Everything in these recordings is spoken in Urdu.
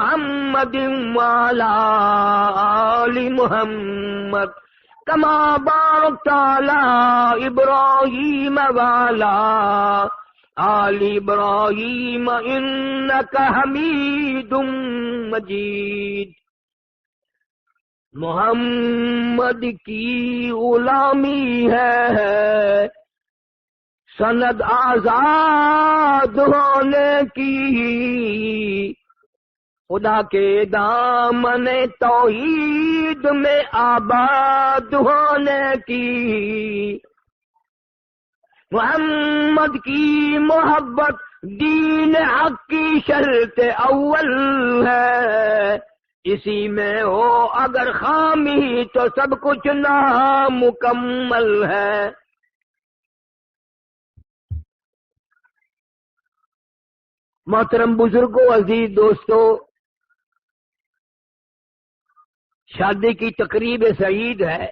محمد وعلى آل محمد كما باركت على إبراهيم وعلى آل إبراهيم إنك حميد مجيد۔ محمد کی غلامی ہے سند آزاد ہونے کی، خدا کے دامن توحید میں آباد ہونے کی۔ محمد کی محبت دین حق کی شرط اول ہے، اسی میں ہو اگر خامی تو سب کچھ نامکمل ہے۔ محترم بزرگوں، عزیز دوستو، شادی کی تقریب سعید ہے۔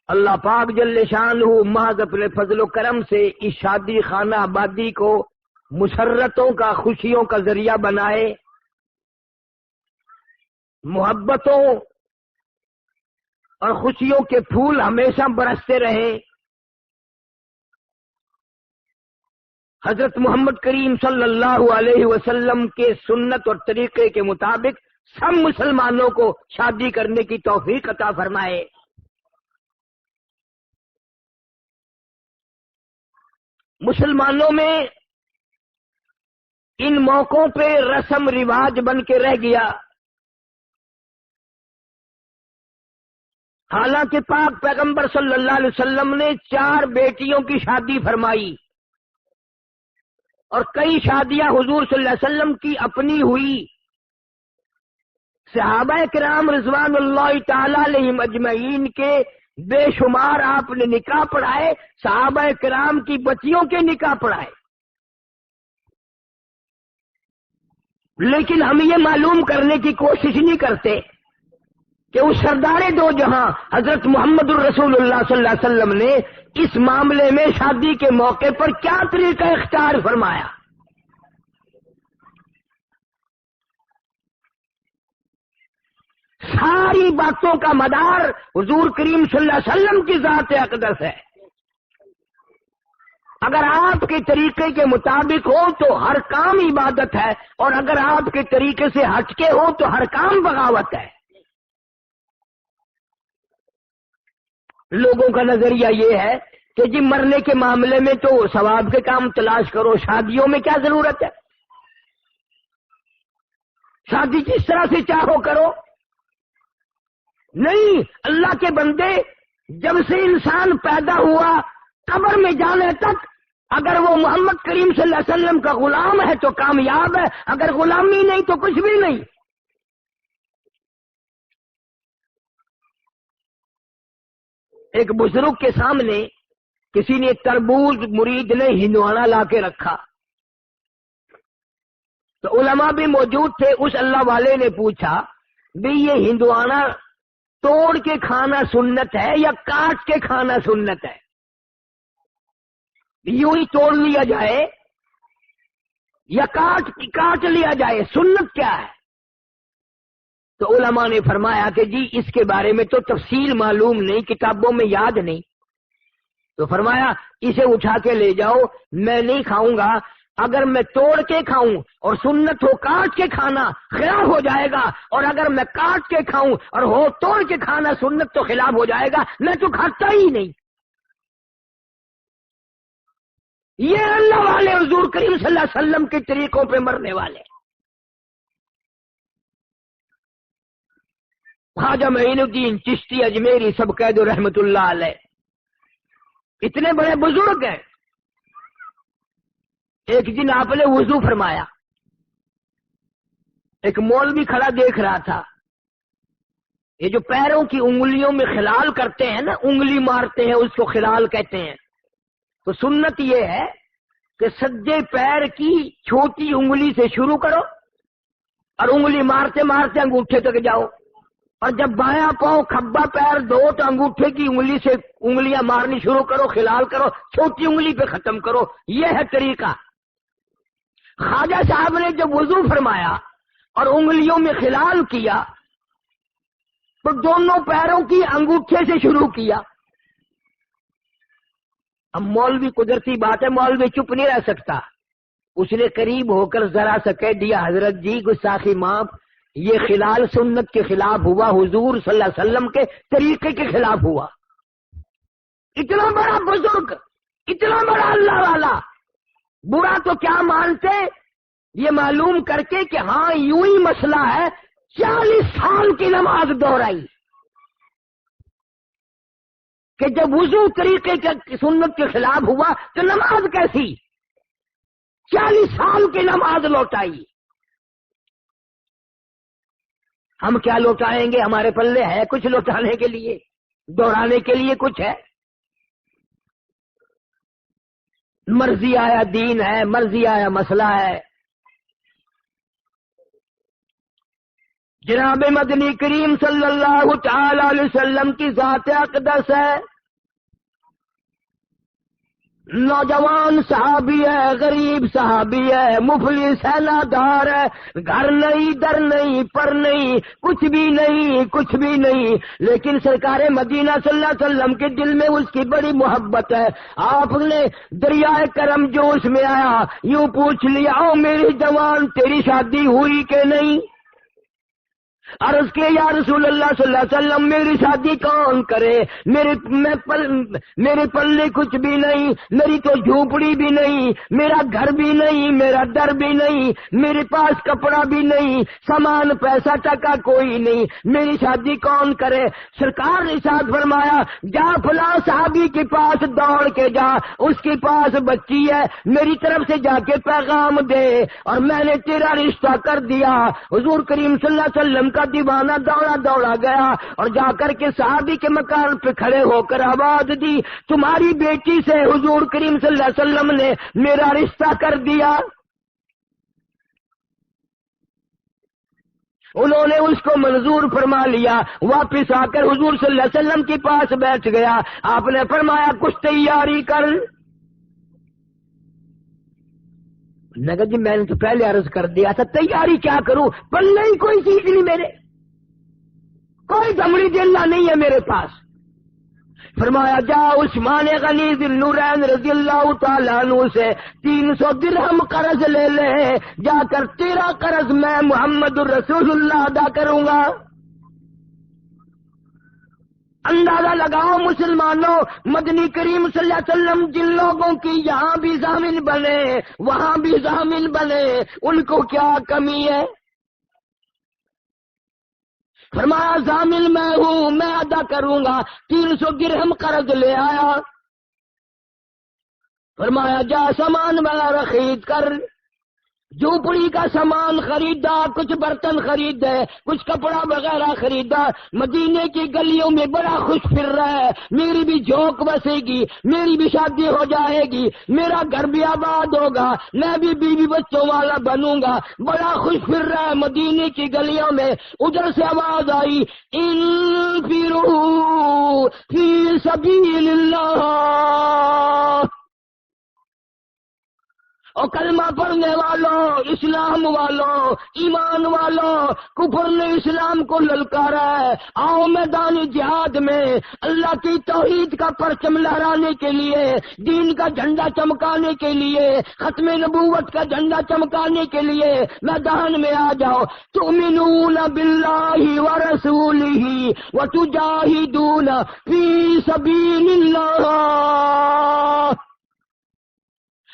اللہ پاک جل شانہ محض اپنے فضل و کرم سے اس شادی خانہ آبادی کو مسرتوں کا، خوشیوں کا ذریعہ بنائے، محبتوں اور خوشیوں کے پھول ہمیشہ برستے رہیں۔ حضرت محمد کریم صلی اللہ علیہ وسلم کے سنت اور طریقے کے مطابق سب مسلمانوں کو شادی کرنے کی توفیق عطا فرمائے۔ مسلمانوں میں ان موقعوں پہ رسم رواج بن کے رہ گیا، حالانکہ پاک پیغمبر صلی اللہ علیہ وسلم نے 4 بیٹیوں کی شادی فرمائی، اور کئی شادیاں حضور صلی اللہ علیہ وسلم کی اپنی ہوئی۔ صحابہ کرام رضوان اللہ تعالی علیہم اجمعین کے بے شمار آپ نے نکاح پڑھائے، صحابہ کرام کی بچیوں کے نکاح پڑھائے، لیکن ہم یہ معلوم کرنے کی کوشش نہیں کرتے کہ اس سردار دو جہاں حضرت محمد الرسول اللہ صلی اللہ علیہ وسلم نے اس معاملے میں شادی کے موقع پر کیا طریقہ اختیار فرمایا۔ ساری باتوں کا مدار حضور کریم صلی اللہ علیہ وسلم کی ذات اقدس ہے۔ اگر آپ کے طریقے کے مطابق ہو تو ہر کام عبادت ہے، اور اگر آپ کے طریقے سے ہٹ کے ہو تو ہر کام بغاوت ہے۔ لوگوں کا نظریہ یہ ہے کہ جی مرنے کے معاملے میں تو ثواب کے کام تلاش کرو، شادیوں میں کیا ضرورت ہے، شادی جس طرح سے چاہو کرو۔ نہیں، اللہ کے بندے، جب سے انسان پیدا ہوا قبر میں جانے تک اگر وہ محمد کریم صلی اللہ علیہ وسلم کا غلام ہے تو کامیاب ہے، اگر غلامی نہیں تو کچھ بھی نہیں۔ ایک بزرگ کے سامنے کسی نے تربوز مرید نے ہندوانا لا کے رکھا، تو علماء بھی موجود تھے۔ اس اللہ والے نے پوچھا بھی یہ ہندوانا توڑ کے کھانا سنت ہے یا کاٹ کے کھانا سنت ہے؟ یوں ہی توڑ لیا جائے یا کاٹ لیا جائے، سنت کیا ہے؟ تو علماء نے فرمایا کہ جی اس کے بارے میں تو تفصیل معلوم نہیں، کتابوں میں یاد نہیں۔ تو فرمایا اسے اٹھا کے لے جاؤ، میں نہیں کھاؤں گا، اگر میں توڑ کے کھاؤں اور سنت ہو کاٹ کے کھانا خلاف ہو جائے گا، اور اگر میں کاٹ کے کھاؤں اور ہو توڑ کے کھانا سنت تو خلاف ہو جائے گا، میں تو کھاتا ہی نہیں۔ یہ اللہ والے حضور کریم صلی اللہ علیہ وسلم کے طریقوں پہ مرنے والے۔ خواجہ معین الدین چشتی اجمیری سب قید رحمت اللہ علیہ اتنے بڑے بزرگ ہیں۔ ایک دن آپ نے وضو فرمایا، ایک مولوی کھڑا دیکھ رہا تھا، یہ جو پیروں کی انگلیوں میں خلال کرتے ہیں نا، انگلی مارتے ہیں، اس کو خلال کہتے ہیں۔ تو سنت یہ ہے کہ سجے پیر کی چھوٹی انگلی سے شروع کرو اور انگلی مارتے مارتے انگوٹھے تک جاؤ، اور جب بایاں پاؤں کھبا پیر دو تو انگوٹھے کی انگلی سے انگلیاں مارنی شروع کرو، خلال کرو، چھوٹی انگلی پہ ختم کرو۔ یہ ہے طریقہ۔ خواجہ صاحب نے جب وضو فرمایا اور انگلیوں میں خلال کیا تو دونوں پیروں کی انگوٹھے سے شروع کیا. اب مولوی قدرتی بات ہے، مولوی چپ نہیں رہ سکتا. اس نے قریب ہو کر ذرا سا کہہ دیا حضرت جی گستاخی معاف، یہ خلال سنت کے خلاف ہوا، حضور صلی اللہ علیہ وسلم کے طریقے کے خلاف ہوا. اتنا بڑا بزرگ، اتنا بڑا اللہ والا برا تو کیا مانتے، یہ معلوم کر کے کہ ہاں یوں ہی مسئلہ ہے. 40 سال کی نماز دوہرائی کہ جب وضو طریقے کے سنت کے خلاف ہوا تو نماز کیسی؟ 40 سال کی نماز لوٹائی. ہم کیا لوٹائیں گے؟ ہمارے پلے ہے کچھ لوٹانے کے لیے؟ دوہرانے کے لیے کچھ ہے؟ مرضی آیا دین ہے، مرضی آیا مسئلہ ہے. جناب مدنی کریم صلی اللہ تعالی علیہ وسلم کی ذات اقدس ہے. نوجوان صحابی ہے، غریب صحابی ہے، مفلس ہے، نادار ہے، گھر نہیں، در نہیں، پر نہیں، کچھ بھی نہیں، کچھ بھی نہیں. لیکن سرکار مدینہ صلی اللہ علیہ وسلم کے دل میں اس کی بڑی محبت ہے. آپ نے دریائے کرم جوش میں آیا، یوں پوچھ لیا او میری جوان تیری شادی ہوئی کہ نہیں؟ عرض کے یا رسول اللہ صلی اللہ علیہ وسلم میری شادی کون کرے؟ میرے پلے کچھ بھی نہیں، میری تو جھوپڑی بھی نہیں، میرا گھر بھی نہیں، میرا در بھی نہیں، میرے پاس کپڑا بھی نہیں، سامان پیسہ ٹکا کوئی نہیں، میری شادی کون کرے؟ سرکار نے ارشاد فرمایا جا فلاں صحابی کے پاس دوڑ کے جا، اس کے پاس بچی ہے، میری طرف سے جا کے پیغام دے اور میں نے تیرا رشتہ کر دیا. حضور کریم صلی اللہ علیہ وسلم کا دیوانہ دوڑا دوڑا گیا اور جا کر کے صحابی کے مکان پہ کھڑے ہو کر آواز دی تمہاری بیٹی سے حضور کریم صلی اللہ علیہ وسلم نے میرا رشتہ کر دیا. انہوں نے اس کو منظور فرما لیا. واپس آ کر حضور صلی اللہ علیہ وسلم کے پاس بیٹھ گیا. آپ نے فرمایا کچھ تیاری کر. میں کہا جی میں نے تو پہلے عرض کر دیا تھا، تیاری کیا کروں؟ پلے ہی کوئی چیز نہیں، میرے کوئی دمڑی دلہ نہیں ہے میرے پاس. فرمایا جا عثمان غنی ذی النورین رضی اللہ تعالیٰ عنہ سے 300 درہم قرض لے لے، جا کر تیرا قرض میں محمد الرسول اللہ ادا کروں گا. اندازہ لگاؤ مسلمانوں، مدنی کریم صلی اللہ علیہ وسلم جن لوگوں کی یہاں بھی ضامن بنے وہاں بھی ضامن بنے، ان کو کیا کمی ہے؟ فرمایا ضامن میں ہوں، میں ادا کروں گا. 300 درہم قرض لے آیا. فرمایا جا سامان وغیرہ خرید کر، جھوپڑی کا سامان خریدا، کچھ برتن خریدے، کچھ کپڑا وغیرہ خریدا. مدینے کی گلیوں میں بڑا خوش پھر رہا ہے، میری بھی جھونک بسے گی، میری بھی شادی ہو جائے گی، میرا گھر بھی آباد ہوگا، میں بھی بیوی بچوں والا بنوں گا. بڑا خوش پھر رہا ہے مدینے کی گلیوں میں. ادھر سے آواز آئی انفروا فی سبیل اللہ. اور کلمہ پڑھنے والوں، اسلام والوں، ایمان والوں، کفر نے اسلام کو للکارا ہے. آؤ میدان جہاد میں اللہ کی توحید کا پرچم لہرانے کے لیے، دین کا جھنڈا چمکانے کے لیے، ختم نبوت کا جھنڈا چمکانے کے لیے میدان میں آ جاؤ. تؤمنون باللہ ورسولہ وتجاہدون فی سبیل اللہ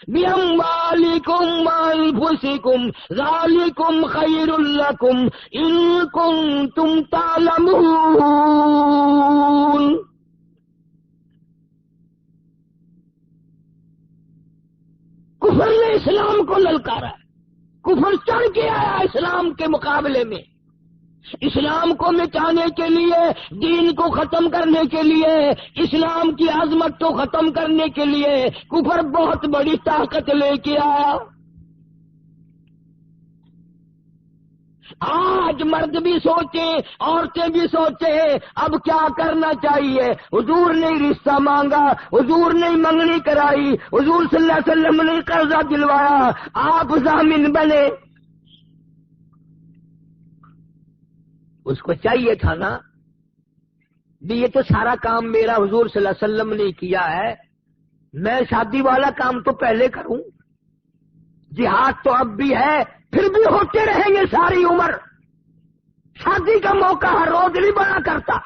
بِأَمْوَالِكُمْ وَأَنفُسِكُمْ ذَلِكُمْ خَيْرٌ لَكُمْ إِن كُنتُمْ تَعْلَمُونَ. کفر نے اسلام کو للکارا، کفر چڑھ کے آیا اسلام کے مقابلے میں. اسلام کو مٹانے کے لیے، دین کو ختم کرنے کے لیے، اسلام کی عظمت کو ختم کرنے کے لیے کفر بہت بڑی طاقت لے کے آیا. آج مرد بھی سوچے، عورتیں بھی سوچے اب کیا کرنا چاہیے۔ حضور نے رشتہ مانگا، حضور نے منگنی کرائی، حضور صلی اللہ علیہ وسلم نے قرضہ دلوایا، آپ ضامن بنے۔ اس کو چاہیے تھا نا بھی یہ تو سارا کام میرا حضور صلی اللہ علیہ وسلم نے کیا ہے، میں شادی والا کام تو پہلے کروں، جہاد تو اب بھی ہے، پھر بھی ہوتے رہیں گے ساری عمر، شادی کا موقع ہر روز نہیں بنا کرتا۔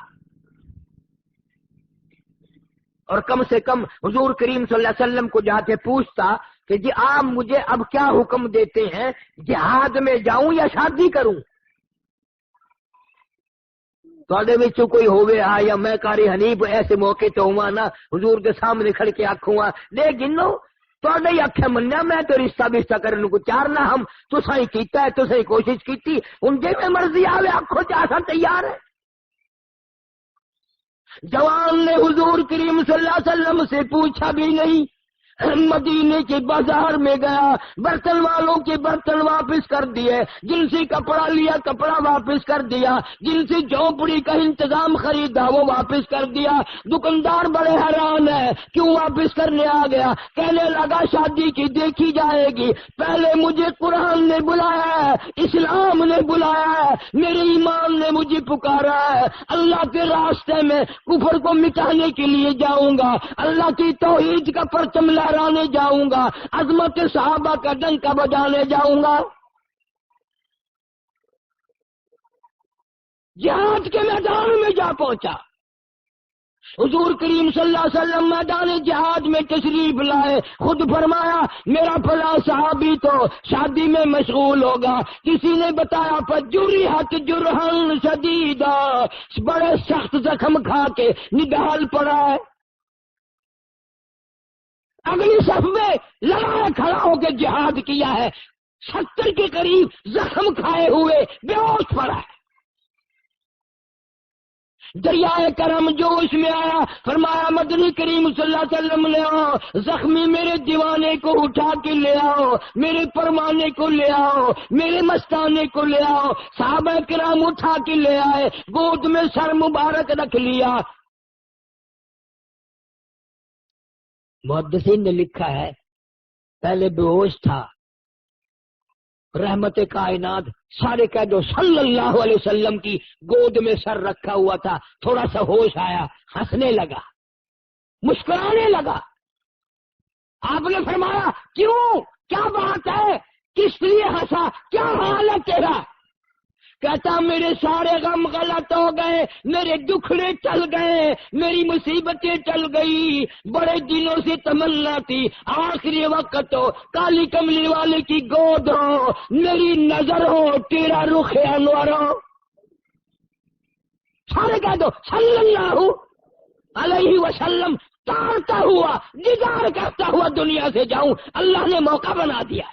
اور کم سے کم حضور کریم صلی اللہ علیہ وسلم کو جا کے پوچھتا کہ جی آپ مجھے اب کیا حکم دیتے ہیں، جہاد میں جاؤں یا شادی کروں؟ تو کوئی ہوئے یا میں قاری حنیف ایسے موقع تو ہوا نا حضور کے سامنے کھڑ کے آکھوں دے گنو تو آخیا منیا میں تو رشتہ بشتہ کرنے کو چارنا، ہم تو ہی کیتا ہے، تو کوشش کی ان جی میں مرضی آوے آخو چاہ تیار ہے۔ جوان نے حضور کریم صلی اللہ علیہ وسلم سے پوچھا بھی نہیں، مدینے کے بازار میں گیا، برتن والوں کے برتن واپس کر دیے، جن سے کپڑا لیا کپڑا واپس کر دیا، جن سے جھونپڑی کا انتظام خریدا وہ واپس کر دیا۔ دکاندار بڑے حیران ہے کیوں واپس کرنے آ گیا، کہنے لگا شادی کی دیکھی جائے گی، پہلے مجھے قرآن نے بلایا ہے، اسلام نے بلایا ہے، میرے ایمان نے مجھے پکارا ہے، اللہ کے راستے میں کفر کو مٹانے کے لیے جاؤں گا، اللہ کی توحید کا پرچم لہرانے جاؤں گا، عظمت صحابہ کا ڈنکا بجانے جاؤں گا۔ جہاد کے میدان میں جا پہنچا، حضور کریم صلی اللہ علیہ وسلم میدان جہاد میں تشریف لائے، خود فرمایا میرا فلاں صحابی تو شادی میں مشغول ہوگا، کسی نے بتایا فجرحت جرحا شدیدا، بڑے سخت زخم کھا کے نڈال پڑا ہے۔ اگلی صف میں لڑایا کھڑا ہو کے جہاد کیا ہے، 70 کے قریب زخم کھائے ہوئے بے ہوش پڑا ہے۔ دریائے کرم جوش میں آیا، فرمایا مدنی کریم صلی اللہ علیہ وسلم نے آؤ، زخمی میرے دیوانے کو اٹھا کے لے آؤ، میرے پروانے کو لے آؤ، میرے مستانے کو لے آؤ۔ صحابہ کرام اٹھا کے لے آئے، گود میں سر مبارک رکھ لیا۔ محدثین نے لکھا ہے پہلے بے ہوش تھا، رحمت کائنات سارے کہہ دو صلی اللہ علیہ وسلم کی گود میں سر رکھا ہوا تھا، تھوڑا سا ہوش آیا، ہنسنے لگا، مسکرانے لگا۔ آپ نے فرمایا کیوں، کیا بات ہے، کس لیے ہنسا، کیا حال ہے تیرا؟ کہتا میرے سارے غم غلط ہو گئے، میرے دکھڑے ٹل گئے، میری مصیبتیں ٹل گئی، بڑے دنوں سے تمنا تھی آخری وقت ہو، کالی کملی والے کی گود ہو، میری نظر ہو، تیرا رخ انور ہو۔ سارے کہہ دو صلی اللہ علیہ وسلم، تارتا ہوا دیدار کرتا ہوا دنیا سے جاؤں، اللہ نے موقع بنا دیا۔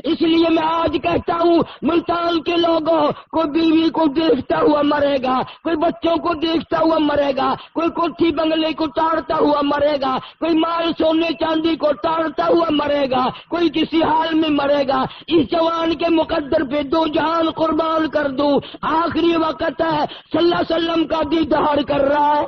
اس لیے میں آج کہتا ہوں ملتان کے لوگوں، کوئی بیوی کو دیکھتا ہوا مرے گا، کوئی بچوں کو دیکھتا ہوا مرے گا، کوئی کوٹھی بنگلے کو تاڑتا ہوا مرے گا، کوئی مال سونے چاندی کو تاڑتا ہوا مرے گا، کوئی کسی حال میں مرے گا۔ اس جوان کے مقدر پہ دو جہان قربان کر دوں، آخری وقت ہے، صلی اللہ علیہ وسلم کا دیدار کر رہا ہے۔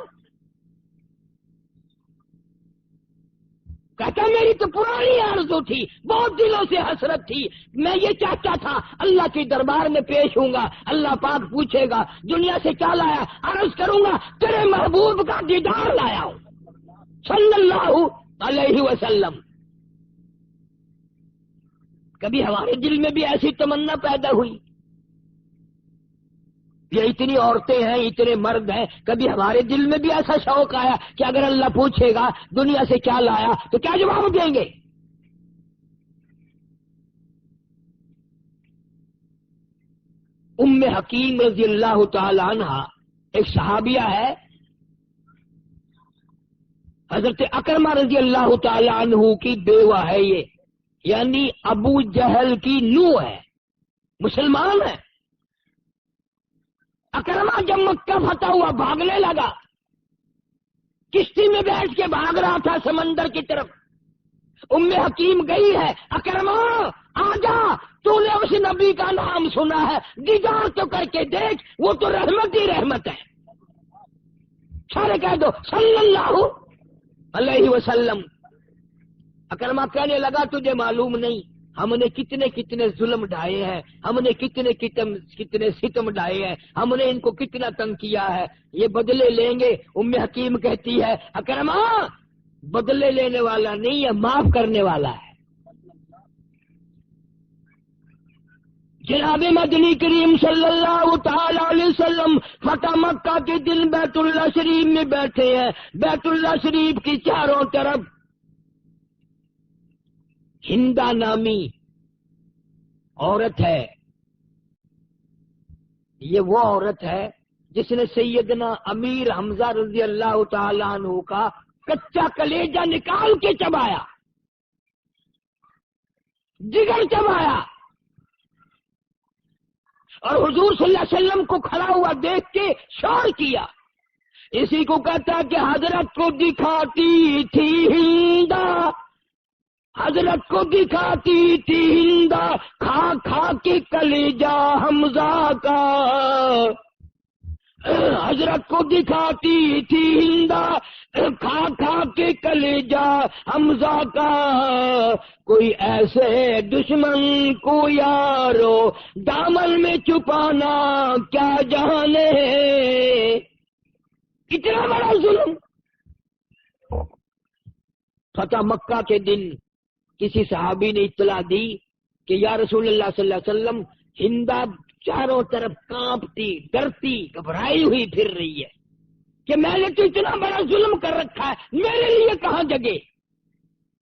کہتا میری تو پرانی آرزو تھی، بہت دلوں سے حسرت تھی، میں یہ چاہتا تھا اللہ کے دربار میں پیش ہوں گا، اللہ پاک پوچھے گا دنیا سے کیا لایا، عرض کروں گا تیرے محبوب کا دیدار لایا ہوں صلی اللہ علیہ وسلم۔ کبھی ہمارے دل میں بھی ایسی تمنا پیدا ہوئی؟ یہ اتنی عورتیں ہیں، اتنے مرد ہیں، کبھی ہمارے دل میں بھی ایسا شوق آیا کہ اگر اللہ پوچھے گا دنیا سے کیا لایا تو کیا جواب دیں گے؟ ام حکیم رضی اللہ تعالی عنہ ایک صحابیہ ہے، حضرت اکرمہ رضی اللہ تعالی عنہ کی بیوہ ہے یہ، یعنی ابو جہل کی نوح ہے، مسلمان ہے۔ اکرمہ جب مکہ فتح ہوا بھاگنے لگا، کشتی میں بیٹھ کے بھاگ رہا تھا سمندر کی طرف، ام حکیم گئی ہے، اکرمہ آ جا، تو نے اس نبی کا نام سنا ہے، دیدار تو کر کے دیکھ، وہ تو رحمت ہی رحمت ہے. سارے کہہ دو صلی اللہ علیہ وسلم. اکرمہ کہنے لگا تجھے معلوم نہیں ہم نے کتنے کتنے ظلم ڈھائے ہیں، ہم نے کتنے کتنے ستم ڈھائے ہیں، ہم نے ان کو کتنا تنگ کیا ہے، یہ بدلے لیں گے. ام حکیم کہتی ہے اکرمہ بدلے لینے والا نہیں ہے، معاف کرنے والا ہے. جناب مدنی کریم صلی اللہ تعالی علیہ وسلم فتح مکہ کے دن بیت اللہ شریف میں بیٹھے ہیں. بیت اللہ شریف کی چاروں طرف ہندا نامی عورت ہے. یہ وہ عورت ہے جس نے سیدنا امیر حمزہ رضی اللہ تعالیٰ عنہ کا کچا کلیجہ نکال کے چبایا، جگر چبایا، اور حضور صلی اللہ علیہ وسلم کو کھڑا ہوا دیکھ کے شور کیا. اسی کو کہتا کہ حضرت کو دکھاتی تھی ہندا، حضرت کو دکھاتی تھی ہندا، کھا کھا کے کلیجہ حمزہ کا. حضرت کو دکھاتی تھی ہندا، کھا کھا کے کلیجہ حمزہ کا. کوئی ایسے دشمن کو یارو دامن میں چھپانا کیا جانے. کتنا بڑا ظلم. فتح مکہ کے دن کسی صحابی نے اطلاع دی کہ یا رسول اللہ صلی اللہ علیہ وسلم ہندا چاروں طرف کانپتی، ڈرتی، گھبرائی ہوئی پھر رہی ہے کہ میں نے تو اتنا بڑا ظلم کر رکھا ہے، میرے لیے کہاں جگہ،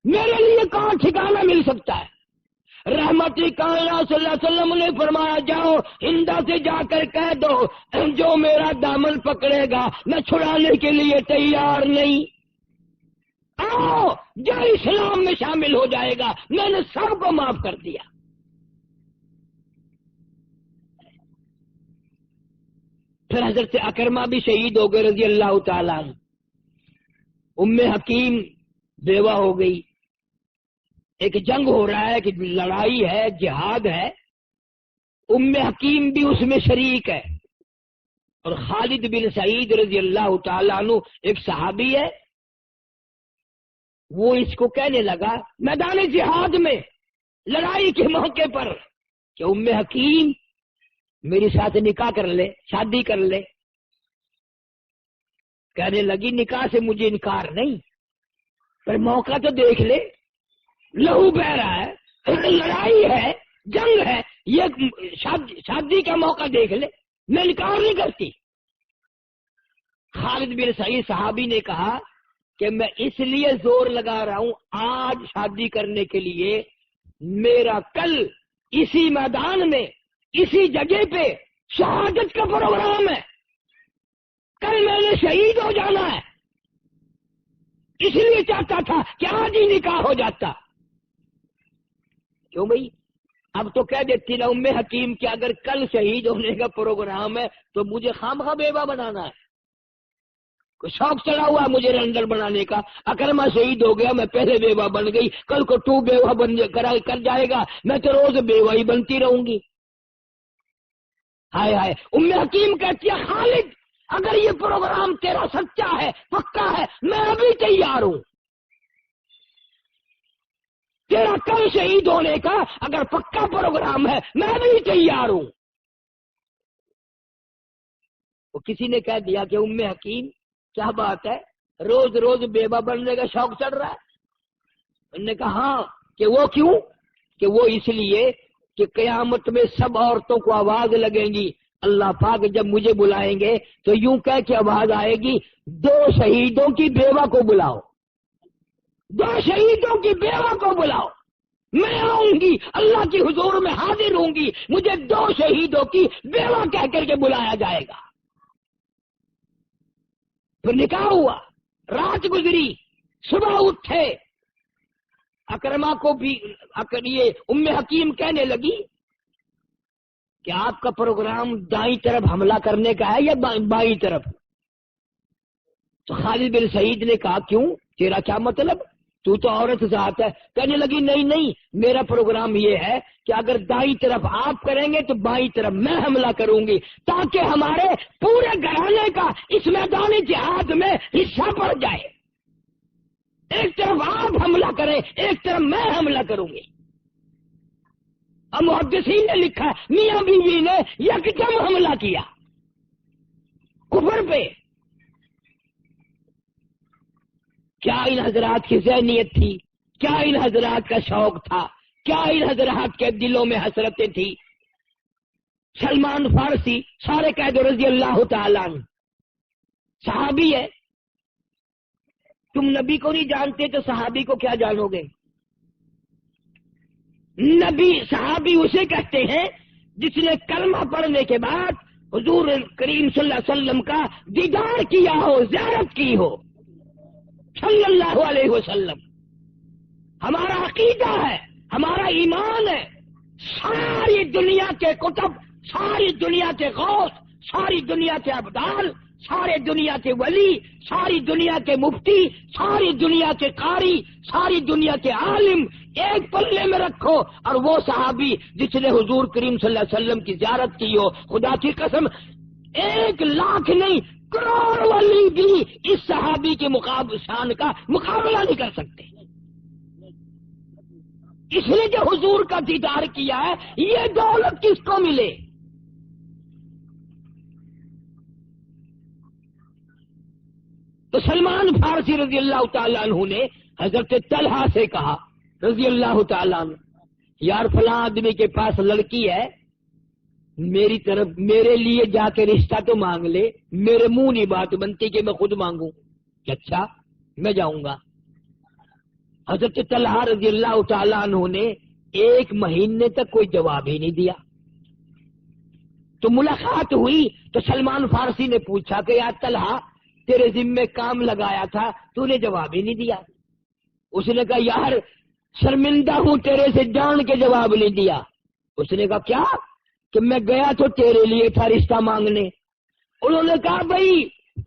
میرے لیے کہاں ٹھکانہ مل سکتا ہے. رحمت کائنات صلی اللہ علیہ وسلم نے فرمایا جاؤ ہندا سے جا کر کہہ دو جو میرا دامن پکڑے گا میں چھڑانے کے لیے تیار نہیں. آؤ جو اسلام میں شامل ہو جائے گا میں نے سب کو معاف کر دیا. پھر حضرت اکرمہ بھی شہید ہو گئے رضی اللہ تعالیٰ عنہ. ام حکیم بیوہ ہو گئی. ایک جنگ ہو رہا ہے کہ لڑائی ہے، جہاد ہے، ام حکیم بھی اس میں شریک ہے. اور خالد بن سعید رضی اللہ تعالیٰ عنہ ایک صحابی ہے، وہ اس کو کہنے لگا میدان جہاد میں لڑائی کے موقع پر کہ ام حکیم میری ساتھ نکاح کر لے، شادی کر لے. کہنے لگی نکاح سے مجھے انکار نہیں، پر موقع تو دیکھ لے، لہو بہ رہا ہے، لڑائی ہے، جنگ ہے، یہ شادی کا موقع دیکھ لے، میں انکار نہیں کرتی. خالد بن سعید صحابی نے کہا کہ میں اس لیے زور لگا رہا ہوں آج شادی کرنے کے لیے، میرا کل اسی میدان میں اسی جگہ پہ شہادت کا پروگرام ہے، کل میں نے شہید ہو جانا ہے، اس لیے چاہتا تھا کہ آج ہی نکاح ہو جاتا. کیوں بھائی اب تو کہہ دیتی نا ام حکیم کہ اگر کل شہید ہونے کا پروگرام ہے تو مجھے خامخواہ بیوہ بنانا ہے. کوئی شوق چڑھا ہوا مجھے رینڈر بنانے کا. اکرمہ شہید ہو گیا، میں پہلے بیوہ بن گئی، کل کو تو بیوہ کر جائے گا، میں تو روز بیوہ ہی بنتی رہوں گی. ہائے ہائے. ام حکیم کہتی ہے خالد اگر یہ پروگرام تیرا سچا ہے، پکا ہے، میں ابھی تیار ہوں. تیرا کل شہید ہونے کا اگر پکا پروگرام ہے میں بھی تیار ہوں. وہ کسی نے کہہ دیا کہ ام حکیم کیا بات ہے، روز روز بیوہ بننے کا شوق چڑھ رہا ہے. انہوں نے کہا ہاں. کہ وہ کیوں؟ کہ وہ اس لیے کہ قیامت میں سب عورتوں کو آواز لگیں گی، اللہ پاک جب مجھے بلائیں گے تو یوں کہہ کے آواز آئے گی 2 شہیدوں کی بیوہ کو بلاؤ، 2 شہیدوں کی بیوہ کو بلاؤ. میں آؤں گی اللہ کی حضور میں حاضر ہوں گی، مجھے 2 شہیدوں کی بیوہ کہہ کر کے بلایا جائے گا. پھر نکاح ہوا، رات گزری، صبح اٹھے. اکرمہ کو بھی یہ ام حکیم کہنے لگی کہ آپ کا پروگرام دائیں طرف حملہ کرنے کا ہے یا بائیں طرف؟ تو خالد بن سعید نے کہا کیوں، تیرا کیا مطلب؟ تو تو عورت ذات ہے. کہنے لگی نہیں نہیں، میرا پروگرام یہ ہے کہ اگر دائیں طرف آپ کریں گے تو بائیں طرف میں حملہ کروں گی، تاکہ ہمارے پورے گھرانے کا اس میدانی جہاد میں حصہ پڑ جائے. ایک طرف آپ حملہ کریں، ایک طرف میں حملہ کروں گی. اب محدثین نے لکھا میاں بیوی نے یکدم حملہ کیا کفر پہ. کیا ان حضرات کی ذہنیت تھی، کیا ان حضرات کا شوق تھا، کیا ان حضرات کے دلوں میں حسرتیں تھی. سلمان فارسی سارے قید رضی اللہ تعالیٰ عنہ صحابی ہے. تم نبی کو نہیں جانتے تو صحابی کو کیا جانو گے؟ نبی صحابی اسے کہتے ہیں جس نے کلمہ پڑھنے کے بعد حضور کریم صلی اللہ علیہ وسلم کا دیدار کیا ہو، زیارت کی ہو صلی اللہ علیہ وسلم. ہمارا عقیدہ ہے، ہمارا ایمان ہے، ساری دنیا کے کتب، ساری دنیا کے غوث، ساری دنیا کے ابدال، سارے دنیا کے ولی، ساری دنیا کے مفتی، ساری دنیا کے قاری، ساری دنیا کے عالم ایک پلے میں رکھو، اور وہ صحابی جس نے حضور کریم صلی اللہ علیہ وسلم کی زیارت کی ہو، خدا کی قسم 1,00,000 نہیں کروڑ ولی بھی اس صحابی کے شان کا مقابلہ نہیں کر سکتے. اس نے جو حضور کا دیدار کیا ہے، یہ دولت کس کو ملے؟ تو سلمان فارسی رضی اللہ تعالیٰ عنہ نے حضرت طلحہ سے کہا رضی اللہ تعالیٰ عنہ، یار فلاں آدمی کے پاس لڑکی ہے، میری طرف میرے لیے جا کے رشتہ تو مانگ لے. میرے منہ نہیں بات بنتی کہ میں خود مانگوں. کہ اچھا میں جاؤں گا. حضرت طلحہ رضی اللہ تعالیٰ عنہ نے 1 مہینے تک کوئی جواب ہی نہیں دیا. تو ملاقات ہوئی تو سلمان فارسی نے پوچھا کہ یار طلحہ تیرے ذمے کام لگایا تھا، تو نے جواب ہی نہیں دیا. اس نے کہا یار شرمندہ ہوں تیرے سے جان کے جواب نہیں دیا. اس نے کہا کیا؟ کہ میں گیا تو تیرے لیے تھا رشتہ مانگنے. انہوں نے کہا بھائی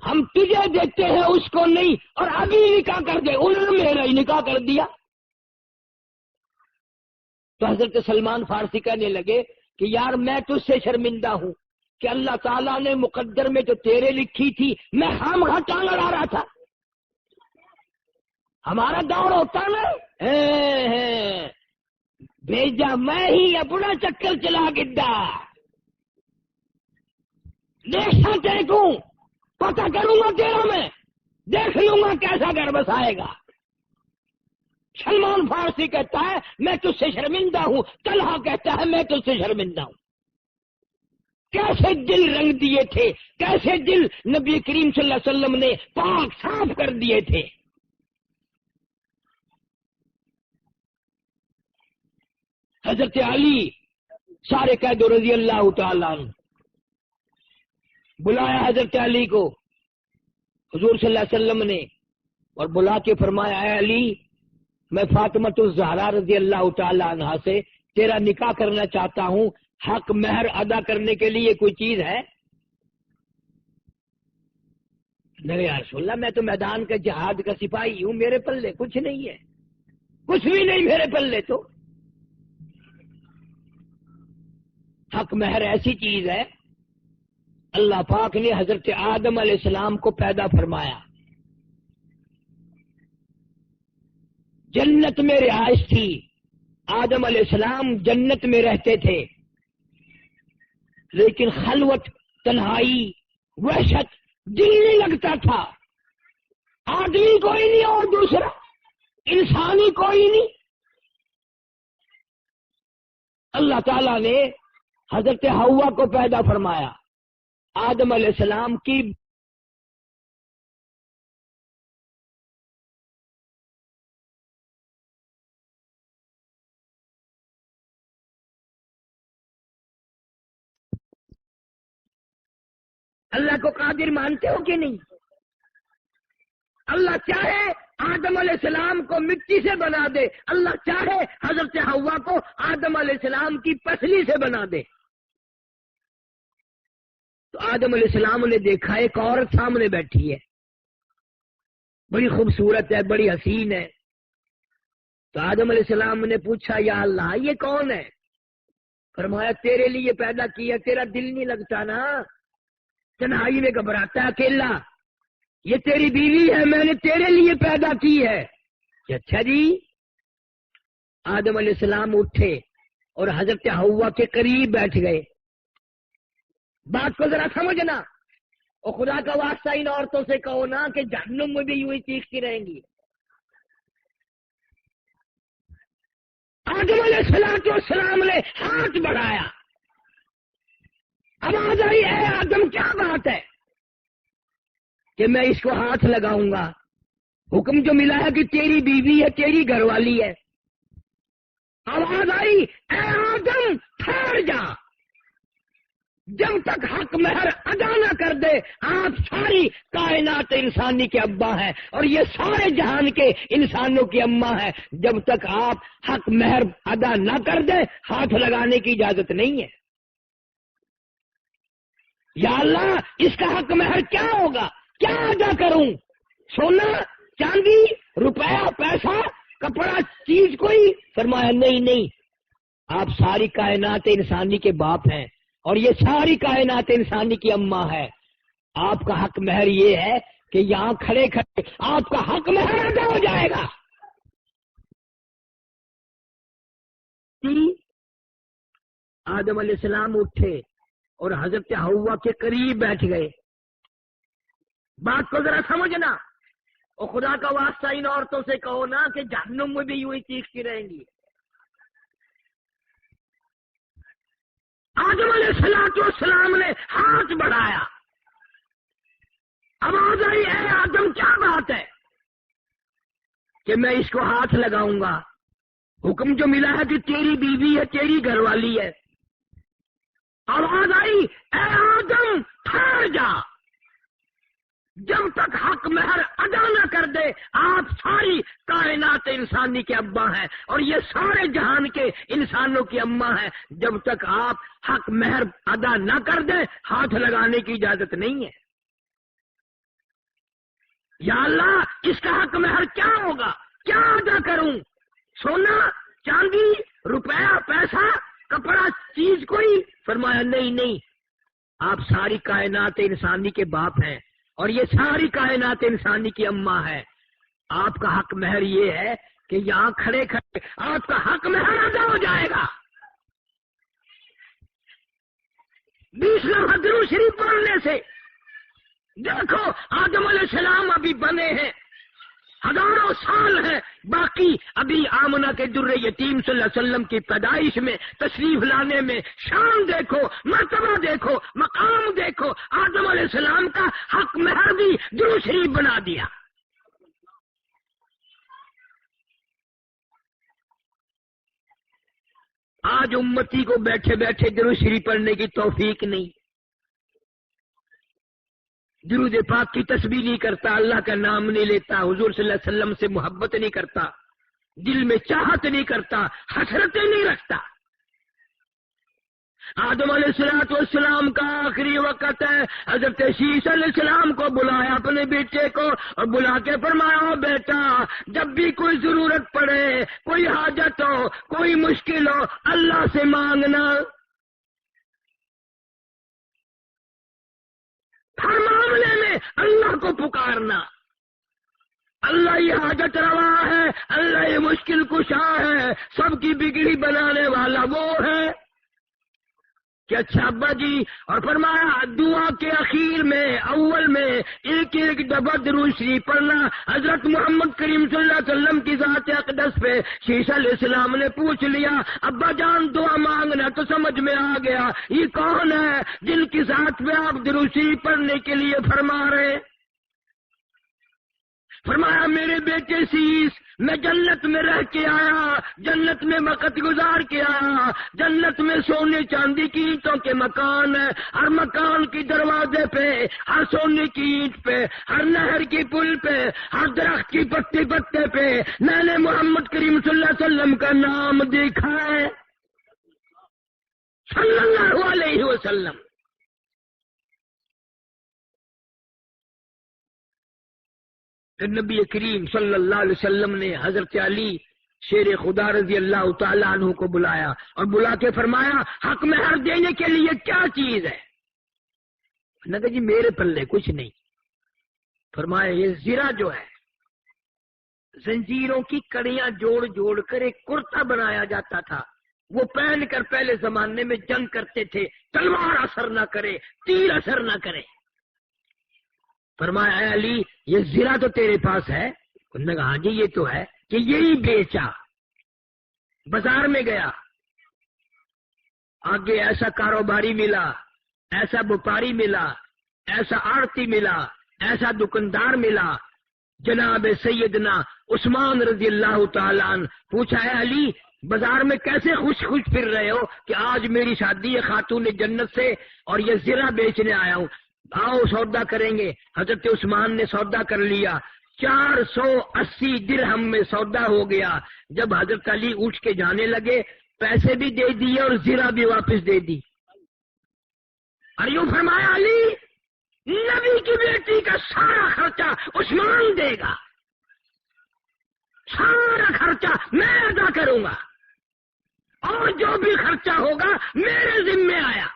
ہم تجھے دیتے ہیں اس کو نہیں، اور ابھی نکاح کر دے. انہوں نے میرا ہی نکاح کر دیا. تو حضرت سلمان فارسی کہنے لگے کہ یار میں تجھ سے شرمندہ ہوں کہ اللہ تعالیٰ نے مقدر میں تو تیرے لکھی تھی، میں خام خواہ ٹانگ اڑا رہا تھا. ہمارا دور ہوتا نا بھیجا میں ہی اپنا چکر چلا گڈا، دیکھنا دیکھوں پتہ کروں گا تیرا، میں دیکھ لوں گا کیسا گھر بسائے گا. سلمان فارسی کہتا ہے میں تجھ سے شرمندہ ہوں، طلحہ کہتا ہے میں تجھ سے شرمندہ ہوں. کیسے دل رنگ دیے تھے، کیسے دل نبی کریم صلی اللہ علیہ وسلم نے پاک صاف کر دیے تھے. حضرت علی سارے قید رضی اللہ تعالیٰ عنہ بلایا حضرت علی کو حضور صلی اللہ علیہ وسلم نے، اور بلا کے فرمایا اے علی میں فاطمہ الزہرا رضی اللہ تعالیٰ عنہ سے تیرا نکاح کرنا چاہتا ہوں، حق مہر ادا کرنے کے لیے کوئی چیز ہے؟ نہیں یا رسول اللہ میں تو میدان کا جہاد کا سپاہی ہوں، میرے پلے کچھ نہیں ہے، کچھ بھی نہیں میرے پلے. تو حق مہر ایسی چیز ہے، اللہ پاک نے حضرت آدم علیہ السلام کو پیدا فرمایا، جنت میں رہائش تھی، آدم علیہ السلام جنت میں رہتے تھے، لیکن خلوت، تنہائی، وحشت دل نہیں لگتا تھا. آدمی کوئی نہیں اور دوسرا انسانی کوئی نہیں. اللہ تعالیٰ نے حضرت حوا کو پیدا فرمایا، آدم علیہ السلام کی اللہ کو قادر مانتے ہو کہ نہیں؟ اللہ چاہے آدم علیہ السلام کو مٹی سے بنا دے، اللہ چاہے حضرت حوا کو آدم علیہ السلام کی پسلی سے بنا دے. تو آدم علیہ السلام نے دیکھا ایک عورت سامنے بیٹھی ہے، بڑی خوبصورت ہے، بڑی حسین ہے. تو آدم علیہ السلام نے پوچھا یا اللہ یہ کون ہے؟ فرمایا تیرے لیے پیدا کیا، تیرا دل نہیں لگتا نا، تنہائی میں گھبراتا ہے اکیلا، یہ تیری بیوی ہے، میں نے تیرے لیے پیدا کی ہے۔ کہ اچھا جی۔ آدم علیہ السلام اٹھے اور حضرت حوا کے قریب بیٹھ گئے۔ بات کو ذرا سمجھنا، اور خدا کا واسطہ ان عورتوں سے کہو نا کہ جہنم میں بھی یوں ہی چیختی رہیں گی۔ آدم علیہ السلام نے ہاتھ بڑھایا، آواز آئی اے آدم کیا بات ہے کہ میں اس کو ہاتھ لگاؤں گا؟ حکم جو ملا ہے کہ تیری بیوی ہے، تیری گھر والی ہے۔ آواز آئی اے آدم ٹھہر جا، جب تک حق مہر ادا نہ کر دے آپ ساری کائنات انسانی کے ابا ہیں اور یہ سارے جہان کے انسانوں کی اماں ہیں، جب تک آپ حق مہر ادا نہ کر دیں ہاتھ لگانے کی اجازت نہیں ہے۔ یا اللہ اس کا حق مہر کیا ہوگا، کیا ادا کروں؟ سونا، چاندی، روپیہ، پیسہ، کپڑا، چیز کوئی؟ فرمایا نہیں، آپ ساری کائنات انسانی کے باپ ہیں اور یہ ساری کائنات انسانی کی اماں ہے۔ آپ کا حق مہر یہ ہے کہ یہاں کھڑے کھڑے آپ کا حق مہر ادا ہو جائے گا۔ آدم علیہ السلام اٹھے اور حضرت حوا کے قریب بیٹھ گئے۔ بات کو ذرا سمجھنا، اور خدا کا واسطہ ان عورتوں سے کہو نا کہ جہنم میں بھی یوں ہی چیختی رہیں گی۔ آدم علیہ السلام نے ہاتھ بڑھایا، آواز آئی اے آدم کیا بات ہے کہ میں اس کو ہاتھ لگاؤں گا؟ حکم جو ملا ہے کہ تیری بیوی ہے، تیری گھر والی ہے۔ آواز آئی اے آدم ٹھہر جا، جب تک حق مہر ادا نہ کر دے آپ ساری کائنات انسانی کے ابا ہیں اور یہ سارے جہان کے انسانوں کی اماں ہیں، جب تک آپ حق مہر ادا نہ کر دیں ہاتھ لگانے کی اجازت نہیں ہے۔ یا اللہ اس کا حق مہر کیا ہوگا، کیا ادا کروں؟ سونا، چاندی، روپیہ، پیسہ، کپڑا، چیز کوئی؟ فرمایا نہیں، آپ ساری کائنات انسانی کے باپ ہیں اور یہ ساری کائنات انسانی کی اماں ہے۔ آپ کا حق مہر یہ ہے کہ یہاں کھڑے کھڑے آپ کا حق مہر ادا ہو جائے گا۔ 20 لمحہ درود شریف پڑھنے سے دیکھو آدم علیہ السلام ابھی بنے ہیں، ہزاروں سال ہیں باقی، ابھی آمنہ کے در یتیم صلی اللہ علیہ وسلم کی پیدائش میں تشریف لانے میں شان دیکھو، مرتبہ دیکھو، مقام دیکھو، آدم علیہ السلام کا حق مہر بھی درود شریف بنا دیا۔ آج امتی کو بیٹھے بیٹھے درود شریف پڑھنے کی توفیق نہیں، درود پاک کی تسبیح نہیں کرتا، اللہ کا نام نہیں لیتا، حضور صلی اللہ علیہ وسلم سے محبت نہیں کرتا، دل میں چاہت نہیں کرتا، حسرتیں نہیں رکھتا۔ آدم علیہ السلام کا آخری وقت ہے، حضرت شیش علیہ السلام کو بلایا اپنے بیٹے کو اور بلا کے فرمایا بیٹا جب بھی کوئی ضرورت پڑے، کوئی حاجت ہو، کوئی مشکل ہو، اللہ سے مانگنا، ہر معاملے میں اللہ کو پکارنا۔ اللہ یہ حاجت روا ہے، اللہ یہ مشکل کشا ہے، سب کی بگڑی بنانے والا وہ ہے کہ اچھا ابا جی، اور فرمایا دعا کے اخیر میں اول میں ایک دفعہ درود شریف پڑھنا۔ حضرت محمد کریم صلی اللہ علیہ وسلم کی ذات اقدس پہ شیش علیہ السلام نے پوچھ لیا ابا جان دعا مانگنا، تو سمجھ میں آ گیا یہ کون ہے جن کی ذات پہ آپ درود شریف پڑھنے کے لیے فرما رہے ہیں۔ فرمایا میرے بیٹے شیش، میں جنت میں رہ کے آیا، جنت میں وقت گزار کے آیا، جنت میں سونے چاندی کی اینٹوں کے مکان ہے، ہر مکان کی دروازے پہ، ہر سونے کی اینٹ پہ، ہر نہر کی پل پہ، ہر درخت کی پتے پتے پہ میں نے محمد کریم صلی اللہ علیہ وسلم کا نام دیکھا ہے، صلی اللہ علیہ وسلم۔ نبی کریم صلی اللہ علیہ وسلم نے حضرت علی شیر خدا رضی اللہ تعالیٰ عنہ کو بلایا اور بلا کے فرمایا حق مہر دینے کے لیے کیا چیز ہے؟ نے کہا جی میرے پلے کچھ نہیں. فرمایا یہ زرہ جو ہے زنجیروں کی کڑیاں جوڑ جوڑ کر ایک کرتا بنایا جاتا تھا، وہ پہن کر پہلے زمانے میں جنگ کرتے تھے، تلوار اثر نہ کرے، تیر اثر نہ کرے. فرمایا اے علی یہ زرہ تو تیرے پاس ہے؟ انہوں نے کہا ہاں جی یہ تو ہے. کہ یہی بیچا. بازار میں گیا، آگے ایسا کاروباری ملا، ایسا وپاری ملا، ایسا آڑتی ملا، ایسا دکاندار ملا. جناب سیدنا عثمان رضی اللہ تعالیٰ عنہ پوچھا ہے علی بازار میں کیسے خوش خوش پھر رہے ہو کہ آج میری شادی ہے خاتون جنت سے اور یہ زرہ بیچنے آیا ہوں، آؤ سودا کریں گے. حضرت عثمان نے سودا کر لیا. 480 درہم میں سودا ہو گیا. جب حضرت علی اٹھ کے جانے لگے پیسے بھی دے دیے اور زرہ بھی واپس دے دی. اور یوں فرمایا علی نبی کی بیٹی کا سارا خرچہ عثمان دے گا، سارا خرچہ میں ادا کروں گا اور جو بھی خرچہ ہوگا میرے ذمے آیا.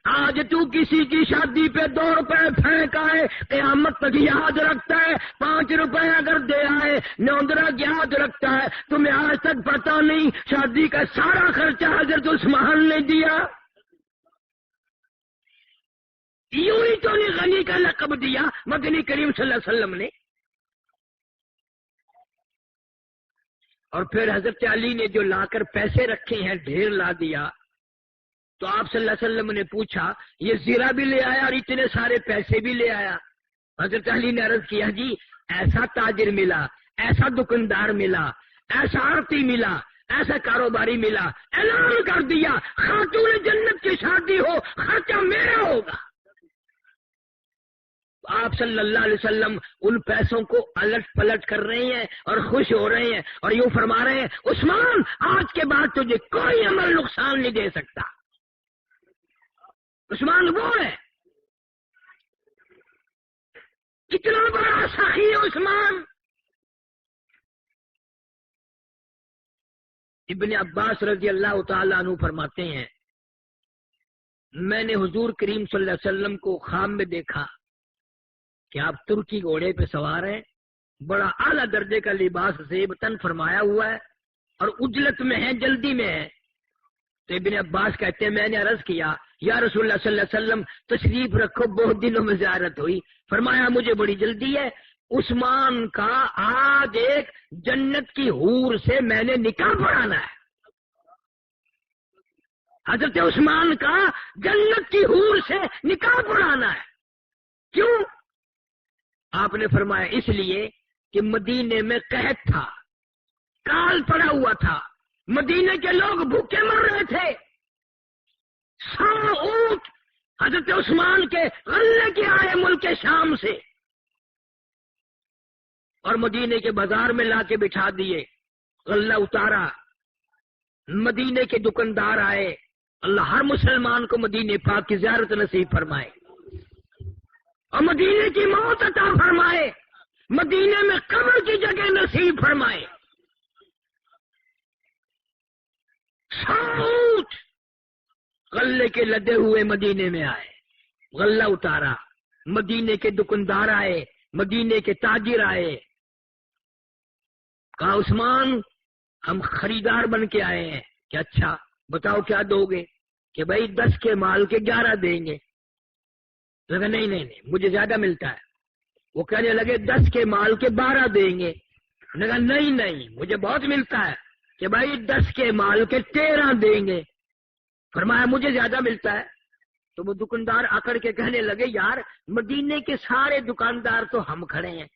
آج تو کسی کی شادی پہ 2 روپے پھینک آئے قیامت تک یاد رکھتا ہے، 5 روپے اگر دے آئے نوندرا یاد رکھتا ہے. تمہیں آج تک پتا نہیں شادی کا سارا خرچہ حضرت عثمان نے دیا. یوں ہی تو نے غنی کا لقب دیا مدنی کریم صلی اللہ علیہ وسلم نے. اور پھر حضرت علی نے جو لا کر پیسے رکھے ہیں ڈھیر لا دیا. تو آپ صلی اللہ علیہ وسلم نے پوچھا یہ زرہ بھی لے آیا اور اتنے سارے پیسے بھی لے آیا؟ حضرت علی نے عرض کیا جی ایسا تاجر ملا، ایسا دکاندار ملا، ایسا آڑتی ملا، ایسا کاروباری ملا، اعلان کر دیا خاتون جنت کی شادی ہو خرچہ میرا ہوگا. آپ صلی اللہ علیہ وسلم ان پیسوں کو الٹ پلٹ کر رہے ہیں اور خوش ہو رہے ہیں اور یوں فرما رہے ہیں عثمان آج کے بعد تجھے کوئی عمل نقصان نہیں دے سکتا. عثمان وہ ہے کتنا بڑا سخی ہے عثمان. ابن عباس رضی اللہ تعالیٰ عنہ فرماتے ہیں میں نے حضور کریم صلی اللہ علیہ وسلم کو خواب میں دیکھا کہ آپ ترکی گھوڑے پہ سوار ہیں، بڑا اعلیٰ درجے کا لباس زیب تن فرمایا ہوا ہے اور اجلت میں ہے، جلدی میں ہے. تو ابن عباس کہتے ہیں میں نے عرض کیا یا رسول اللہ صلی اللہ علیہ وسلم تشریف رکھو، بہت دنوں میں زیارت ہوئی. فرمایا مجھے بڑی جلدی ہے، عثمان کا آج ایک جنت کی حور سے میں نے نکاح پڑھانا ہے. حضرت عثمان کا جنت کی حور سے نکاح پڑھانا ہے. کیوں؟ آپ نے فرمایا اس لیے کہ مدینے میں قحط تھا، کال پڑا ہوا تھا، مدینے کے لوگ بھوکے مر رہے تھے. 100 اونٹ حضرت عثمان کے غلے کے آئے ملک شام سے اور مدینے کے بازار میں لا کے بٹھا دیے. غلہ اتارا، مدینے کے دکاندار آئے. اللہ ہر مسلمان کو مدینے پاک کی زیارت نصیب فرمائے اور مدینے کی موت عطا فرمائے، مدینے میں قبر کی جگہ نصیب فرمائے. 100 اونٹ غلے کے لدے ہوئے مدینے میں آئے، غلہ اتارا. مدینے کے دکاندار آئے، مدینے کے تاجر آئے. کہا عثمان ہم خریدار بن کے آئے ہیں کہ اچھا بتاؤ کیا دو گے؟ کہ بھائی 10 کے مال کے 11 دیں گے. لگا نہیں مجھے زیادہ ملتا ہے. وہ کہنے لگے 10 کے مال کے 12 دیں گے. لگا نہیں مجھے بہت ملتا ہے کہ بھائی 10 کے مال کے 13 دیں گے. فرمایا مجھے زیادہ ملتا ہے. تو وہ دکاندار اکڑ کے کہنے لگے یار مدینے کے سارے دکاندار تو ہم کھڑے ہیں،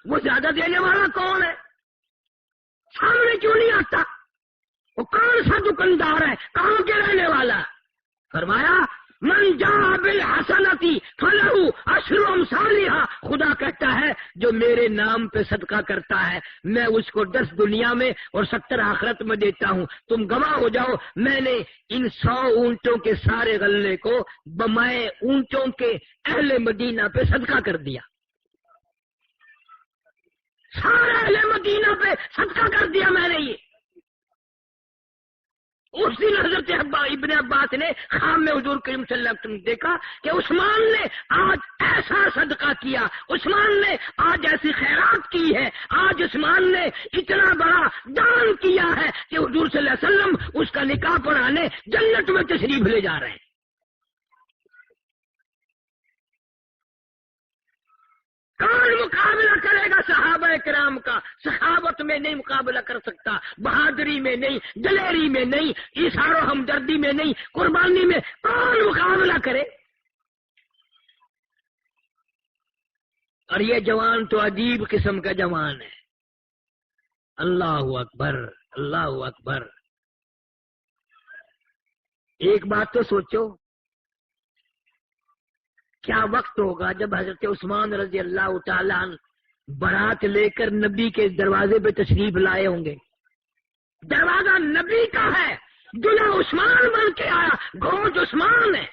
وہ زیادہ دینے والا کون ہے؟ سامنے کیوں نہیں آتا؟ وہ کون سا دکاندار ہے؟ کہاں کے رہنے والا؟ فرمایا من جاء بالحسنتی فلہ عشر امثالھا. خدا کہتا ہے جو میرے نام پہ صدقہ کرتا ہے میں اس کو 10 دنیا میں اور 70 آخرت میں دیتا ہوں. تم گواہ ہو جاؤ میں نے ان 100 اونٹوں کے سارے غلے کو بمائے اونٹوں کے اہل مدینہ پہ صدقہ کر دیا. سارے اہل مدینہ پہ صدقہ کر دیا میں نے یہ۔ اس دن حضرت ابن عباس نے خواب میں حضور کریم صلی اللہ علیہ وسلم دیکھا کہ عثمان نے آج ایسا صدقہ کیا، عثمان نے آج ایسی خیرات کی ہے، آج عثمان نے اتنا بڑا دان کیا ہے کہ حضور صلی اللہ علیہ وسلم اس کا نکاح پڑھانے جنت میں تشریف لے جا رہے ہیں۔ کون مقابلہ کرے گا صحابہ کرام کا؟ صحابت میں نہیں مقابلہ کر سکتا، بہادری میں نہیں، دلیری میں نہیں، ایثار و ہمدردی میں نہیں، قربانی میں کون مقابلہ کرے؟ اور یہ جوان تو عجیب قسم کا جوان ہے۔ اللہ اکبر، اللہ اکبر۔ ایک بات تو سوچو، کیا وقت ہوگا جب حضرت عثمان رضی اللہ تعالیٰ عنہ بارات لے کر نبی کے دروازے پہ تشریف لائے ہوں گے۔ دروازہ نبی کا ہے، دلہا عثمان بن کے آیا، گوج عثمان ہے۔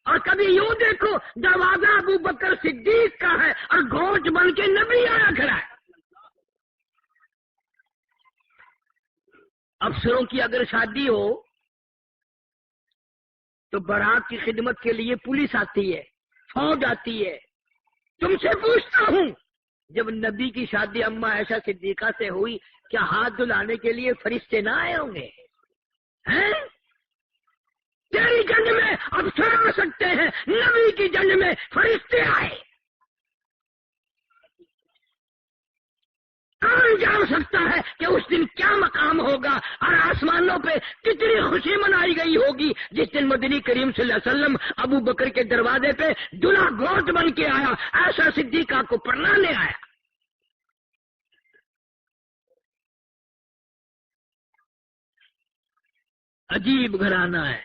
اور کبھی یوں دیکھو، دروازہ ابو بکر صدیق کا ہے اور گوج بن کے نبی آیا کھڑا ہے۔ افسروں کی اگر شادی ہو تو بارات کی خدمت کے لیے پولیس آتی ہے، فوج آتی ہے۔ تم سے پوچھتا ہوں، جب نبی کی شادی اماں عائشہ صدیقہ سے ہوئی، کیا ہاتھ دھلانے کے لیے فرشتے نہ آئے ہوں گے؟ ہیں؟ تیری جنگ میں افسر آ سکتے ہیں، نبی کی جنگ میں فرشتے آئے۔ کون جان سکتا ہے کہ اس دن کیا مقام ہوگا اور آسمانوں پہ کتنی خوشی منائی گئی ہوگی جس دن مدنی کریم صلی اللہ علیہ وسلم ابو بکر کے دروازے پہ دلہا گوٹ بن کے آیا، عائشہ صدیقہ کو پرنانے آیا۔ عجیب گھرانہ ہے۔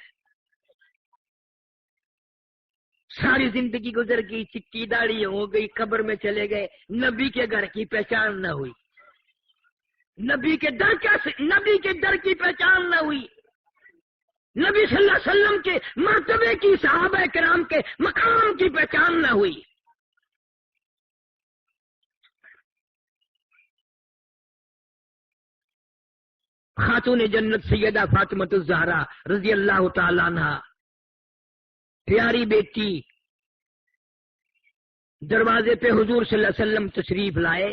ساری زندگی گزر گئی، چکی داڑھی ہو گئی، قبر میں چلے گئے، نبی کے گھر کی پہچان نہ ہوئی، نبی کے در کی پہچان نہ ہوئی، نبی صلی اللہ علیہ وسلم کے مرتبے کی، صحابہ کرام کے مقام کی پہچان نہ ہوئی۔ خاتون جنت سیدہ فاطمہ الزہرا رضی اللہ تعالی عنہا، پیاری بیٹی، دروازے پہ حضور صلی اللہ علیہ وسلم تشریف لائے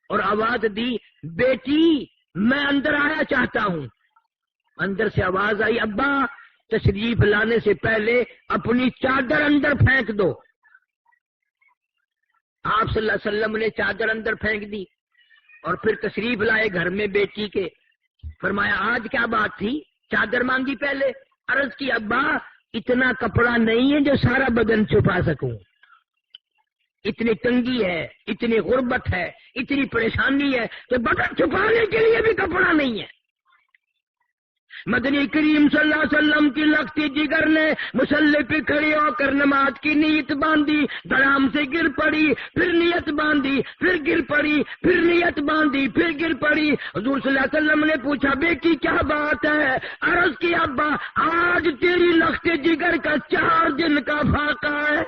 اور آواز دی، بیٹی میں اندر آنا چاہتا ہوں۔ اندر سے آواز آئی، ابا تشریف لانے سے پہلے اپنی چادر اندر پھینک دو۔ آپ صلی اللہ علیہ وسلم نے چادر اندر پھینک دی اور پھر تشریف لائے گھر میں بیٹی کے۔ فرمایا آج کیا بات تھی؟ چادر مانگی پہلے۔ عرض کی ابا اتنا کپڑا نہیں ہے جو سارا بدن چھپا سکوں، اتنی تنگی ہے، اتنی غربت ہے، اتنی پریشانی ہے کہ بدن چھپانے کے لیے بھی کپڑا نہیں ہے۔ مدنی کریم صلی اللہ علیہ وسلم کی لختی جگر نے مصلی پہ کھڑی ہو کر نماز کی نیت باندھی، دھڑام سے گر پڑی، پھر نیت باندھی، پھر گر پڑی، پھر نیت باندھی، پھر گر پڑی۔ حضور صلی اللہ علیہ وسلم نے پوچھا بیٹی کیا بات ہے؟ عرض کی ابا آج تیری لختی جگر کا 4 دن کا فاقہ ہے۔